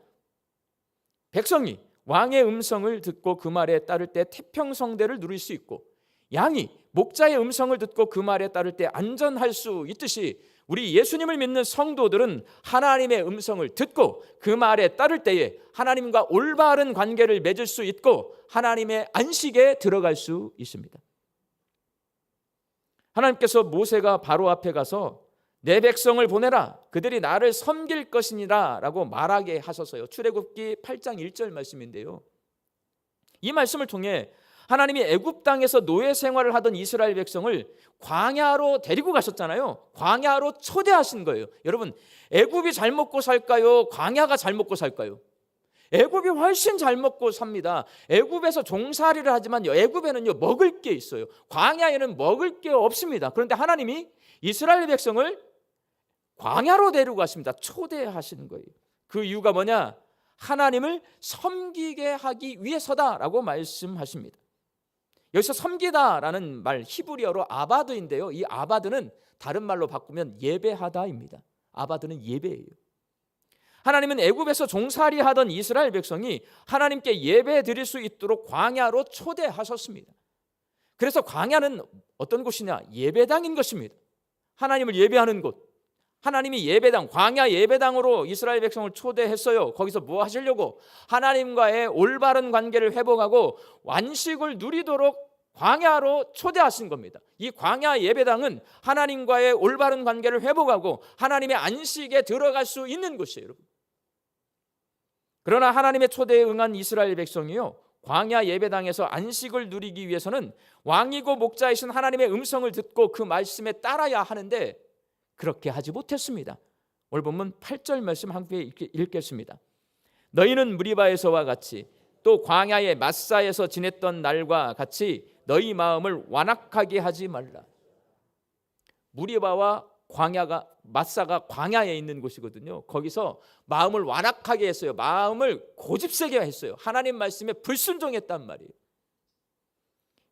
백성이 왕의 음성을 듣고 그 말에 따를 때 태평성대를 누릴 수 있고, 양이 목자의 음성을 듣고 그 말에 따를 때 안전할 수 있듯이 우리 예수님을 믿는 성도들은 하나님의 음성을 듣고 그 말에 따를 때에 하나님과 올바른 관계를 맺을 수 있고 하나님의 안식에 들어갈 수 있습니다. 하나님께서 모세가 바로 앞에 가서 내 백성을 보내라, 그들이 나를 섬길 것이니라 라고 말하게 하셔서요. 출애굽기 8장 1절 말씀인데요, 이 말씀을 통해 하나님이 애굽 땅에서 노예 생활을 하던 이스라엘 백성을 광야로 데리고 가셨잖아요. 광야로 초대하신 거예요. 여러분, 애굽이 잘 먹고 살까요? 광야가 잘 먹고 살까요? 애굽이 훨씬 잘 먹고 삽니다. 애굽에서 종살이를 하지만 애굽에는요, 먹을 게 있어요. 광야에는 먹을 게 없습니다. 그런데 하나님이 이스라엘 백성을 광야로 데리고 가십니다. 초대하신 거예요. 그 이유가 뭐냐? 하나님을 섬기게 하기 위해서다라고 말씀하십니다. 여기서 섬기다라는 말 히브리어로 아바드인데요, 이 아바드는 다른 말로 바꾸면 예배하다입니다. 아바드는 예배예요. 하나님은 애굽에서 종살이 하던 이스라엘 백성이 하나님께 예배 드릴 수 있도록 광야로 초대하셨습니다. 그래서 광야는 어떤 곳이냐? 예배당인 것입니다. 하나님을 예배하는 곳. 하나님이 예배당, 광야 예배당으로 이스라엘 백성을 초대했어요. 거기서 뭐 하시려고? 하나님과의 올바른 관계를 회복하고 안식을 누리도록 광야로 초대하신 겁니다. 이 광야 예배당은 하나님과의 올바른 관계를 회복하고 하나님의 안식에 들어갈 수 있는 곳이에요, 여러분. 그러나 하나님의 초대에 응한 이스라엘 백성이요, 광야 예배당에서 안식을 누리기 위해서는 왕이고 목자이신 하나님의 음성을 듣고 그 말씀에 따라야 하는데 그렇게 하지 못했습니다. 오늘 본문 8절 말씀 함께 읽겠습니다. 너희는 무리바에서와 같이 또 광야의 마사에서 지냈던 날과 같이 너희 마음을 완악하게 하지 말라. 무리바와 광야가, 마사가 광야에 있는 곳이거든요. 거기서 마음을 완악하게 했어요. 마음을 고집세게 했어요. 하나님 말씀에 불순종했단 말이에요.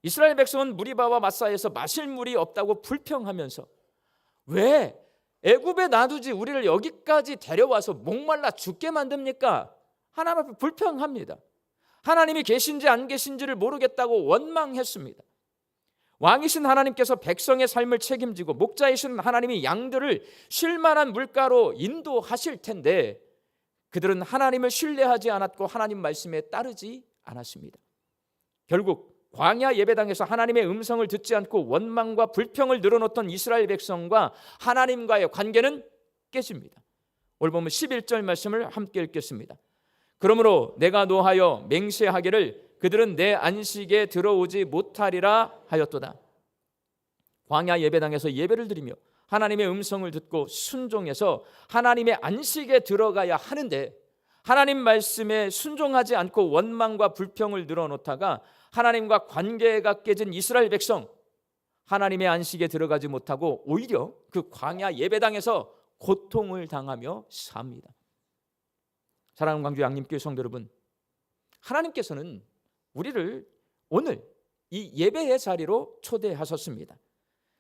이스라엘 백성은 무리바와 마사에서 마실 물이 없다고 불평하면서, 왜 애굽에 놔두지 우리를 여기까지 데려와서 목말라 죽게 만듭니까? 하나님 앞에 불평합니다. 하나님이 계신지 안 계신지를 모르겠다고 원망했습니다. 왕이신 하나님께서 백성의 삶을 책임지고 목자이신 하나님이 양들을 쉴만한 물가로 인도하실 텐데 그들은 하나님을 신뢰하지 않았고 하나님 말씀에 따르지 않았습니다. 결국 광야 예배당에서 하나님의 음성을 듣지 않고 원망과 불평을 늘어놓던 이스라엘 백성과 하나님과의 관계는 깨집니다. 오늘 보면 11절 말씀을 함께 읽겠습니다. 그러므로 내가 노하여 맹세하기를 그들은 내 안식에 들어오지 못하리라 하였도다. 광야 예배당에서 예배를 드리며 하나님의 음성을 듣고 순종해서 하나님의 안식에 들어가야 하는데 하나님 말씀에 순종하지 않고 원망과 불평을 늘어놓다가 하나님과 관계가 깨진 이스라엘 백성, 하나님의 안식에 들어가지 못하고 오히려 그 광야 예배당에서 고통을 당하며 삽니다. 사랑하는 광주 양림교회 성도 여러분, 하나님께서는 우리를 오늘 이 예배의 자리로 초대하셨습니다.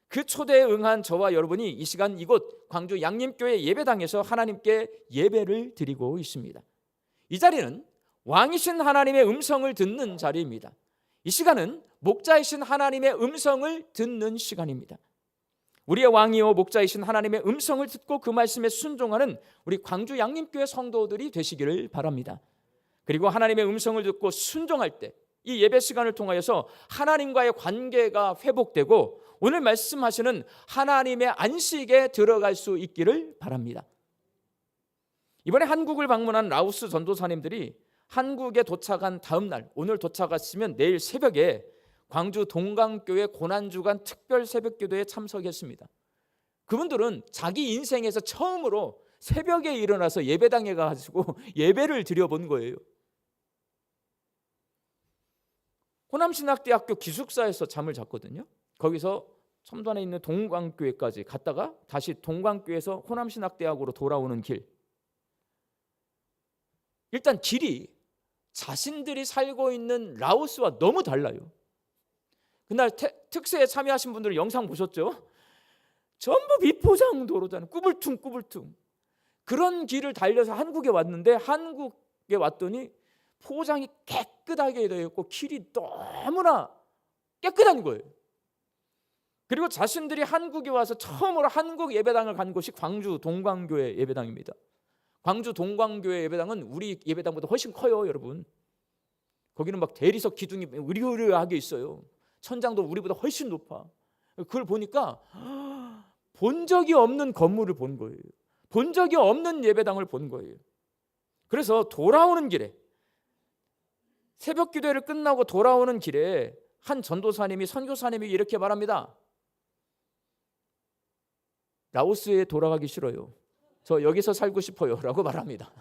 그 초대에 응한 저와 여러분이 이 시간 이곳 광주 양림교회 예배당에서 하나님께 예배를 드리고 있습니다. 이 자리는 왕이신 하나님의 음성을 듣는 자리입니다. 이 시간은 목자이신 하나님의 음성을 듣는 시간입니다. 우리의 왕이요 목자이신 하나님의 음성을 듣고 그 말씀에 순종하는 우리 광주 양림교회 성도들이 되시기를 바랍니다. 그리고 하나님의 음성을 듣고 순종할 때 이 예배 시간을 통하여서 하나님과의 관계가 회복되고 오늘 말씀하시는 하나님의 안식에 들어갈 수 있기를 바랍니다. 이번에 한국을 방문한 라오스 전도사님들이 한국에 도착한 다음 날, 오늘 도착하시면 내일 새벽에 광주 동강교회 고난주간 특별 새벽기도에 참석했습니다. 그분들은 자기 인생에서 처음으로 새벽에 일어나서 예배당에 가가지고 예배를 드려본 거예요. 호남신학대학교 기숙사에서 잠을 잤거든요. 거기서 첨단에 있는 동광교회까지 갔다가 다시 동광교회에서 호남신학대학으로 돌아오는 길. 일단 길이 자신들이 살고 있는 라오스와 너무 달라요. 그날 특세에 참여하신 분들은 영상 보셨죠? 전부 비포장 도로잖아요. 꾸불퉁. 그런 길을 달려서 한국에 왔는데 한국에 왔더니 포장이 깨끗하게 되어 있고 길이 너무나 깨끗한 거예요. 그리고 자신들이 한국에 와서 처음으로 한국 예배당을 간 곳이 광주 동광교회 예배당입니다. 광주 동광교회 예배당은 우리 예배당보다 훨씬 커요, 여러분. 거기는 막 대리석 기둥이 으리으리하게 있어요. 천장도 우리보다 훨씬 높아. 그걸 보니까 본 적이 없는 건물을 본 거예요. 본 적이 없는 예배당을 본 거예요. 그래서 돌아오는 길에 새벽 기도회를 끝나고 돌아오는 길에 한 전도사님이 선교사님이 이렇게 말합니다. 라오스에 돌아가기 싫어요. 저 여기서 살고 싶어요 라고 말합니다.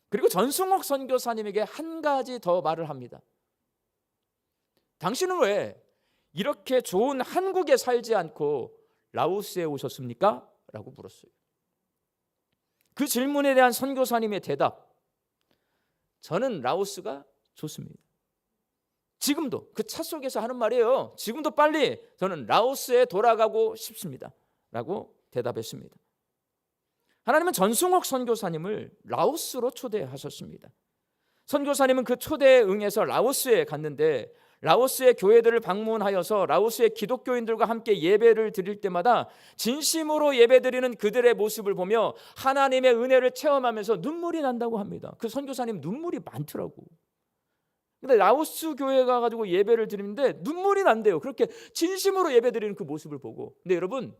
그리고 전승옥 선교사님에게 한 가지 더 말을 합니다. 당신은 왜 이렇게 좋은 한국에 살지 않고 라오스에 오셨습니까? 라고 물었어요. 그 질문에 대한 선교사님의 대답, 저는 라오스가 좋습니다. 지금도 그 차 속에서 하는 말이에요. 지금도 빨리 저는 라오스에 돌아가고 싶습니다 라고 대답했습니다. 하나님은 전승옥 선교사님을 라오스로 초대하셨습니다. 선교사님은 그 초대에 응해서 라오스에 갔는데 라오스의 교회들을 방문하여서 라오스의 기독교인들과 함께 예배를 드릴 때마다 진심으로 예배드리는 그들의 모습을 보며 하나님의 은혜를 체험하면서 눈물이 난다고 합니다. 그 선교사님 눈물이 많더라고. 근데 라오스 교회 가가지고 예배를 드리는데 눈물이 난대요. 그렇게 진심으로 예배드리는 그 모습을 보고. 근데 여러분,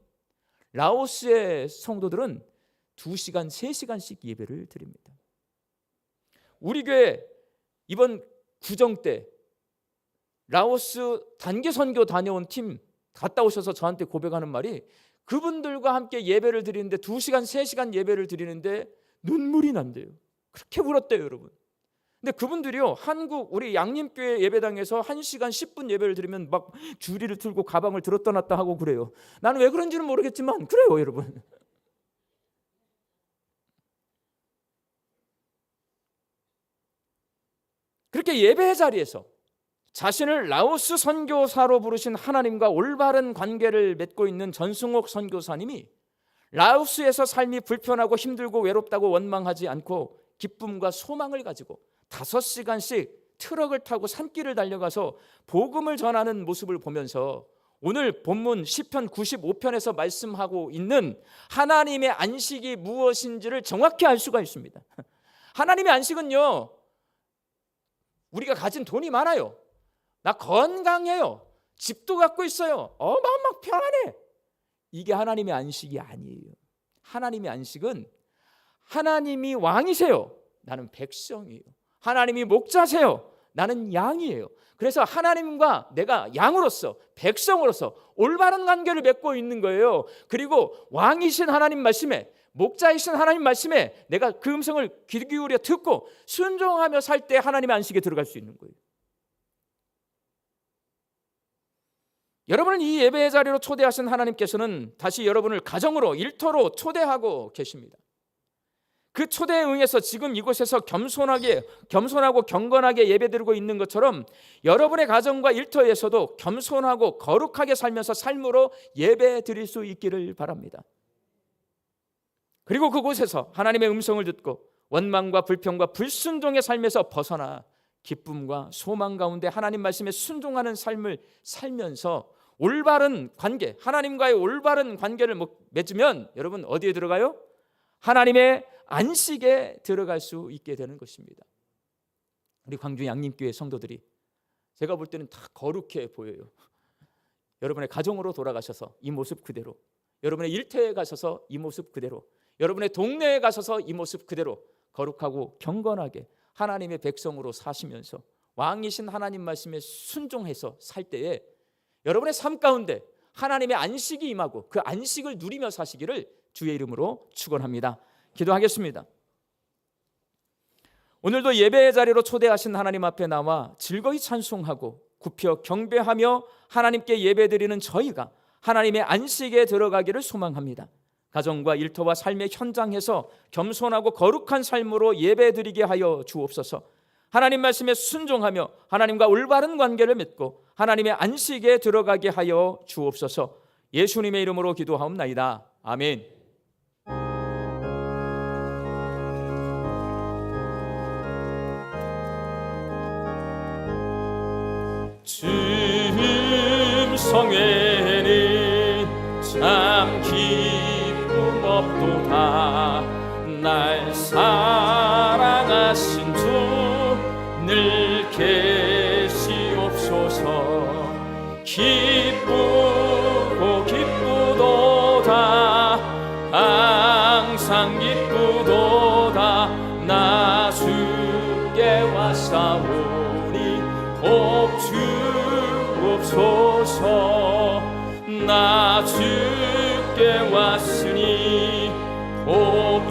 라오스의 성도들은 2시간, 3시간씩 예배를 드립니다. 우리 교회 이번 구정 때 라오스 단기 선교 다녀온 팀 갔다 오셔서 저한테 고백하는 말이 그분들과 함께 예배를 드리는데 2시간, 3시간 예배를 드리는데 눈물이 난대요. 그렇게 울었대요, 여러분. 근데 그분들이요, 한국 우리 양림교회 예배당에서 1시간 10분 예배를 드리면 막 주리를 틀고 가방을 들었다 놨다 하고 그래요. 나는 왜 그런지는 모르겠지만 그래요, 여러분. 그렇게 예배 자리에서 자신을 라오스 선교사로 부르신 하나님과 올바른 관계를 맺고 있는 전승옥 선교사님이 라오스에서 삶이 불편하고 힘들고 외롭다고 원망하지 않고 기쁨과 소망을 가지고 5시간씩 트럭을 타고 산길을 달려가서 복음을 전하는 모습을 보면서 오늘 본문 시편 95편에서 말씀하고 있는 하나님의 안식이 무엇인지를 정확히 알 수가 있습니다. 하나님의 안식은요, 우리가 가진 돈이 많아요. 나 건강해요. 집도 갖고 있어요. 마음 막 평안해. 이게 하나님의 안식이 아니에요. 하나님의 안식은 하나님이 왕이세요. 나는 백성이에요. 하나님이 목자세요. 나는 양이에요. 그래서 하나님과 내가 양으로서 백성으로서 올바른 관계를 맺고 있는 거예요. 그리고 왕이신 하나님 말씀에, 목자이신 하나님 말씀에 내가 그 음성을 귀 기울여 듣고 순종하며 살 때 하나님의 안식에 들어갈 수 있는 거예요. 여러분을 이 예배의 자리로 초대하신 하나님께서는 다시 여러분을 가정으로, 일터로 초대하고 계십니다. 그 초대에 응해서 지금 이곳에서 겸손하고 경건하게 예배드리고 있는 것처럼 여러분의 가정과 일터에서도 겸손하고 거룩하게 살면서 삶으로 예배드릴 수 있기를 바랍니다. 그리고 그곳에서 하나님의 음성을 듣고 원망과 불평과 불순종의 삶에서 벗어나 기쁨과 소망 가운데 하나님 말씀에 순종하는 삶을 살면서 올바른 관계, 하나님과의 올바른 관계를 맺으면 여러분 어디에 들어가요? 하나님의 안식에 들어갈 수 있게 되는 것입니다. 우리 광주 양림교회 성도들이 제가 볼 때는 다 거룩해 보여요. 여러분의 가정으로 돌아가셔서 이 모습 그대로, 여러분의 일터에 가셔서 이 모습 그대로, 여러분의 동네에 가셔서 이 모습 그대로 거룩하고 경건하게 하나님의 백성으로 사시면서 왕이신 하나님 말씀에 순종해서 살 때에 여러분의 삶 가운데 하나님의 안식이 임하고 그 안식을 누리며 사시기를 주의 이름으로 축원합니다. 기도하겠습니다. 오늘도 예배의 자리로 초대하신 하나님 앞에 나와 즐거이 찬송하고 굽혀 경배하며 하나님께 예배드리는 저희가 하나님의 안식에 들어가기를 소망합니다. 가정과 일터와 삶의 현장에서 겸손하고 거룩한 삶으로 예배드리게 하여 주옵소서. 하나님 말씀에 순종하며 하나님과 올바른 관계를 맺고 하나님의 안식에 들어가게 하여 주옵소서. 예수님의 이름으로 기도하옵나이다. 아멘. 주님 성회는 참 기쁨 없도다. 날 사랑하신 주 늘 계시옵소서. 기쁘고 기쁘도다. 항상 기쁘도다. 나 주께 왔사오니 복 주옵소서. 나 주께 왔으니 복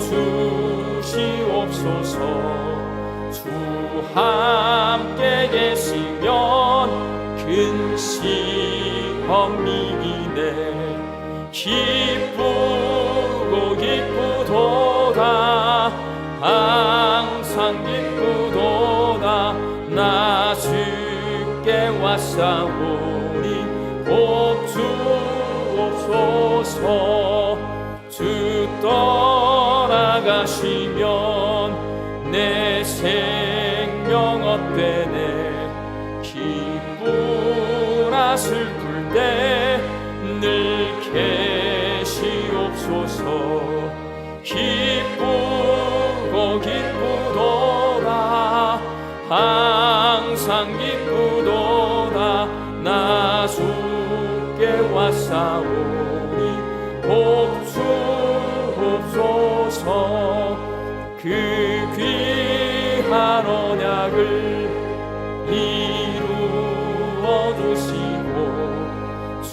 주시옵소서. 주 함께 계시면 근심험 이기네. 기쁘고 기쁘도다. 항상 기쁘도다. 나 주께 왔사오니 복 주옵소서. 주 떠나가시면 내 생명 헛되네. 기쁘나 슬플 때 늘 계시옵소서. 기쁘고 기쁘도다. 항상 기쁘도다. 나 주께 왔사오니 복 주옵소서. 그 귀한 언약을 이루어 주시고 주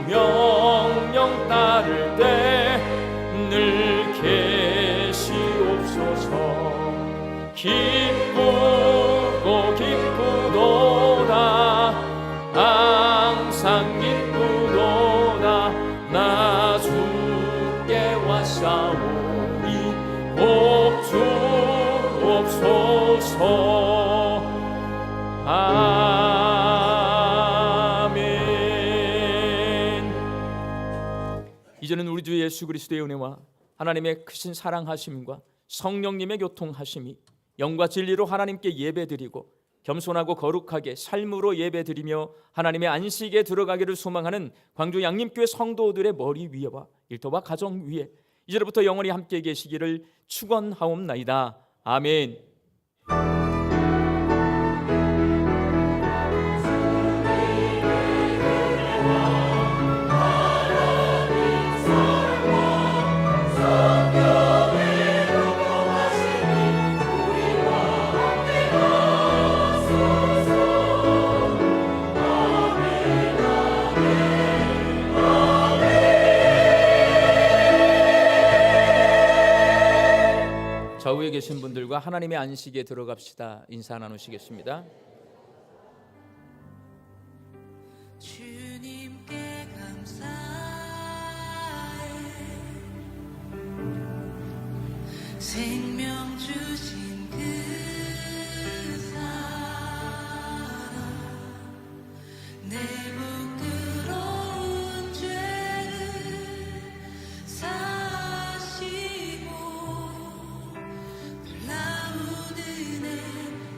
명령 따를 때 늘 계시옵소서. 기쁘고 기쁘도다. 항상 기쁘도다. 나 주께 왔사오니 복 주옵소서. 아멘. 이제는 우리 주 예수 그리스도의 은혜와 하나님의 크신 사랑하심과 성령님의 교통하심이 영과 진리로 하나님께 예배드리고 겸손하고 거룩하게 삶으로 예배드리며 하나님의 안식에 들어가기를 소망하는 광주 양림교회 성도들의 머리 위에와 일터와 가정 위에 이제부터 영원히 함께 계시기를 축원하옵나이다. 아멘. 좌우에 계신 분들과 하나님의 안식에 들어갑시다. 인사 나누시겠습니다. 주님께 감사해. 생명 주신 그 사랑 내 부끄러운 죄를 사시고 놀라운 은혜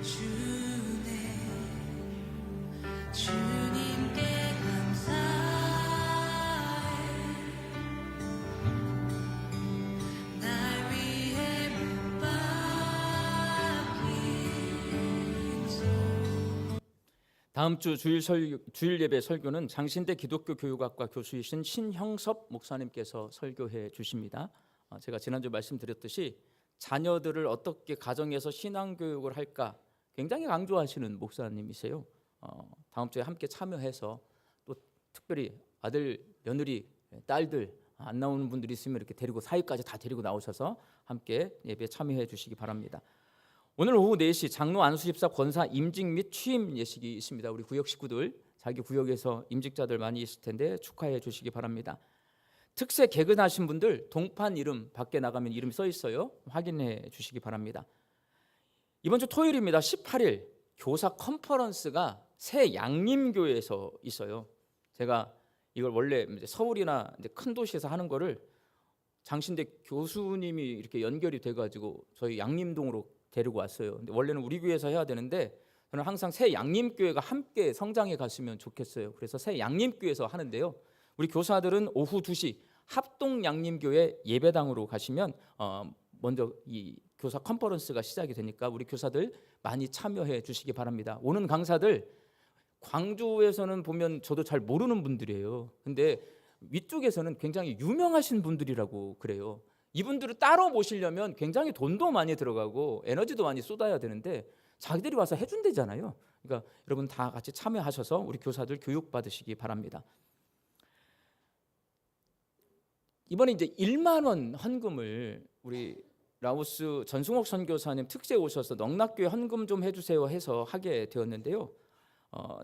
주네. 주님께 감사해. 날 위해 못 다음 주 주일 예배 설교는 장신대 기독교 교육학과 교수이신 신형섭 목사님께서 설교해 주십니다. 제가 지난주 말씀드렸듯이 자녀들을 어떻게 가정에서 신앙 교육을 할까 굉장히 강조하시는 목사님이세요. 다음 주에 함께 참여해서 또 특별히 아들, 며느리, 딸들 안 나오는 분들이 있으면 이렇게 데리고 사위까지 다 데리고 나오셔서 함께 예배에 참여해 주시기 바랍니다. 오늘 오후 4시 장로 안수집사 권사 임직 및 취임 예식이 있습니다. 우리 구역 식구들 자기 구역에서 임직자들 많이 있을 텐데 축하해 주시기 바랍니다. 특세 개근하신 분들 동판 이름 밖에 나가면 이름이 써 있어요. 확인해 주시기 바랍니다. 이번 주 토요일입니다. 18일 교사 컨퍼런스가 새 양림교회에서 있어요. 제가 이걸 원래 이제 서울이나 이제 큰 도시에서 하는 거를 장신대 교수님이 이렇게 연결이 돼가지고 저희 양림동으로 데리고 왔어요. 근데 원래는 우리 교회에서 해야 되는데 저는 항상 새 양림교회가 함께 성장해 갔으면 좋겠어요. 그래서 새 양림교회에서 하는데요. 우리 교사들은 오후 2시 합동 양림교회 예배당으로 가시면 먼저 이 교사 컨퍼런스가 시작이 되니까 우리 교사들 많이 참여해 주시기 바랍니다. 오는 강사들 광주에서는 보면 저도 잘 모르는 분들이에요. 근데 위쪽에서는 굉장히 유명하신 분들이라고 그래요. 이분들을 따로 모시려면 굉장히 돈도 많이 들어가고 에너지도 많이 쏟아야 되는데 자기들이 와서 해준대잖아요. 그러니까 여러분 다 같이 참여하셔서 우리 교사들 교육 받으시기 바랍니다. 이번에 이제 1만 원 헌금을 우리 라오스 전승옥 선교사님 특제 오셔서 넉락교회 헌금 좀 해주세요 해서 하게 되었는데요.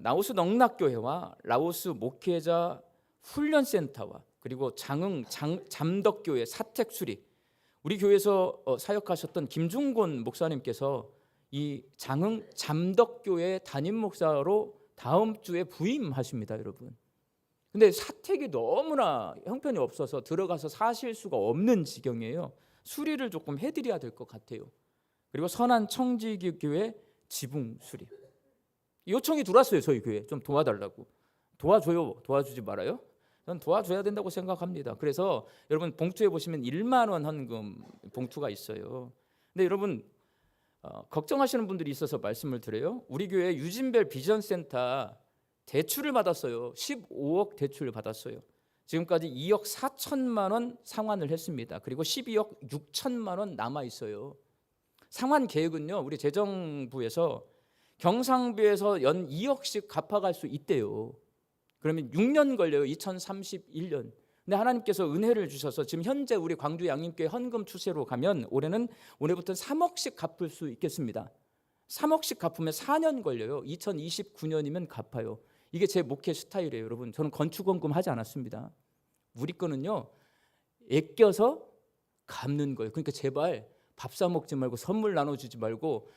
라오스 넉락교회와 라오스 목회자 훈련센터와 그리고 장흥 잠덕교회 사택수리 우리 교회에서 사역하셨던 김중곤 목사님께서 이 장흥 잠덕교회 담임 목사로 다음 주에 부임하십니다, 여러분. 근데 사택이 너무나 형편이 없어서 들어가서 사실 수가 없는 지경이에요. 수리를 조금 해드려야 될 것 같아요. 그리고 선한 청지교회 지붕 수리 요청이 들어왔어요. 저희 교회 좀 도와달라고. 도와줘요? 도와주지 말아요? 전 도와줘야 된다고 생각합니다. 그래서 여러분 봉투에 보시면 1만 원 헌금 봉투가 있어요. 근데 여러분 걱정하시는 분들이 있어서 말씀을 드려요. 우리 교회 유진벨 비전센터 대출을 받았어요. 15억 대출을 받았어요. 지금까지 2억 4천만 원 상환을 했습니다. 그리고 12억 6천만 원 남아 있어요. 상환 계획은요. 우리 재정부에서 경상부에서 연 2억씩 갚아갈 수 있대요. 그러면 6년 걸려요. 2031년. 근데 하나님께서 은혜를 주셔서 지금 현재 우리 광주 양림교회 헌금 추세로 가면 올해부터 3억씩 갚을 수 있겠습니다. 3억씩 갚으면 4년 걸려요. 2029년이면 갚아요. 이게 제 목회 스타일이에요, 여러분. 저는 건축원금 하지 않았습니다. 우리 거는요, 아껴서 갚는 거예요. 그러니까 제발 밥 사 먹지 말고 선물 나눠주지 말고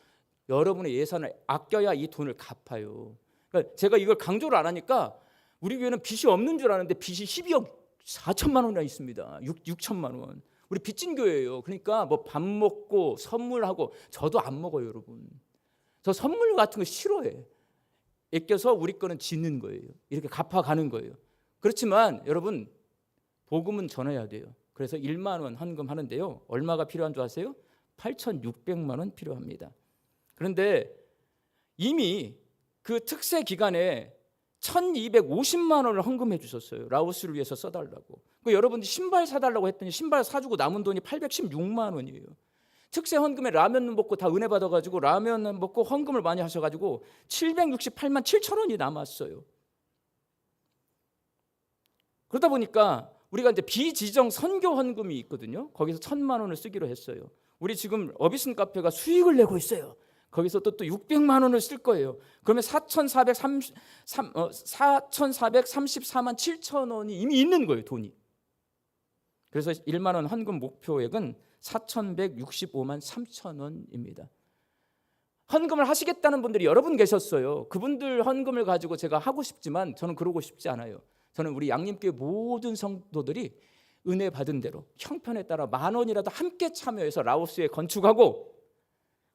여러분의 예산을 아껴야 이 돈을 갚아요. 그러니까 제가 이걸 강조를 안 하니까 우리 교회는 빚이 없는 줄 아는데 빚이 12억 4천만 원이나 있습니다. 6천만 원. 우리 빚진 교회예요. 그러니까 뭐 밥 먹고 선물하고 저도 안 먹어요, 여러분. 저 선물 같은 거 싫어해. 아껴서 우리 거는 짓는 거예요. 이렇게 갚아가는 거예요. 그렇지만 여러분 복음은 전해야 돼요. 그래서 1만 원 헌금하는데요. 얼마가 필요한 줄 아세요? 8,600만 원 필요합니다. 그런데 이미 그 특세 기간에 1,250만 원을 헌금해 주셨어요. 라오스를 위해서 써달라고. 여러분들이 신발 사달라고 했더니 신발 사주고 남은 돈이 816만 원이에요. 특세 헌금에 라면 먹고 다 은혜 받아가지고 라면 먹고 헌금을 많이 하셔가지고 768만 7천 원이 남았어요. 그러다 보니까 우리가 이제 비지정 선교 헌금이 있거든요. 거기서 1,000만 원을 쓰기로 했어요. 우리 지금 어비슨 카페가 수익을 내고 있어요. 거기서 또 600만 원을 쓸 거예요. 그러면 4,434만 7천 원이 이미 있는 거예요, 돈이. 그래서 1만 원 헌금 목표액은 4,165만 3천 원입니다. 헌금을 하시겠다는 분들이 여러 분 계셨어요. 그분들 헌금을 가지고 제가 하고 싶지만 저는 그러고 싶지 않아요. 저는 우리 양림교회 모든 성도들이 은혜 받은 대로 형편에 따라 10,000원이라도 함께 참여해서 라오스에 건축하고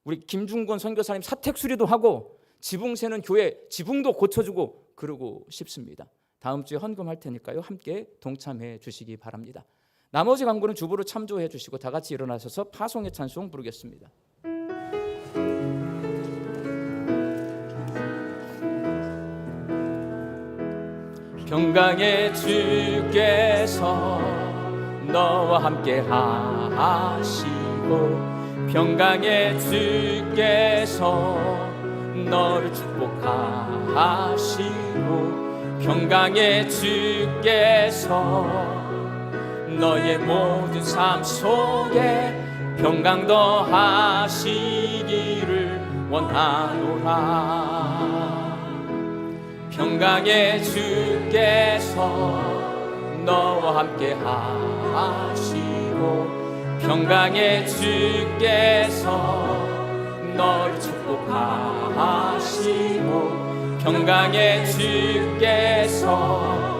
우리 김중권 선교사님 사택 수리도 하고 지붕 새는 교회 지붕도 고쳐주고 그러고 싶습니다. 다음 주에 헌금할 테니까요. 함께 동참해 주시기 바랍니다. 나머지 광고는 주보로 참조해 주시고 다 같이 일어나셔서 파송의 찬송 부르겠습니다. 평강의 주께서 너와 함께 하시고 평강의 주께서 너를 축복하시고 평강의 주께서 너의 모든 삶 속에 평강 더하시기를 원하노라. 평강의 주께서 너와 함께 하시고 평강의 주께서 너를 축복하시고 평강의 주께서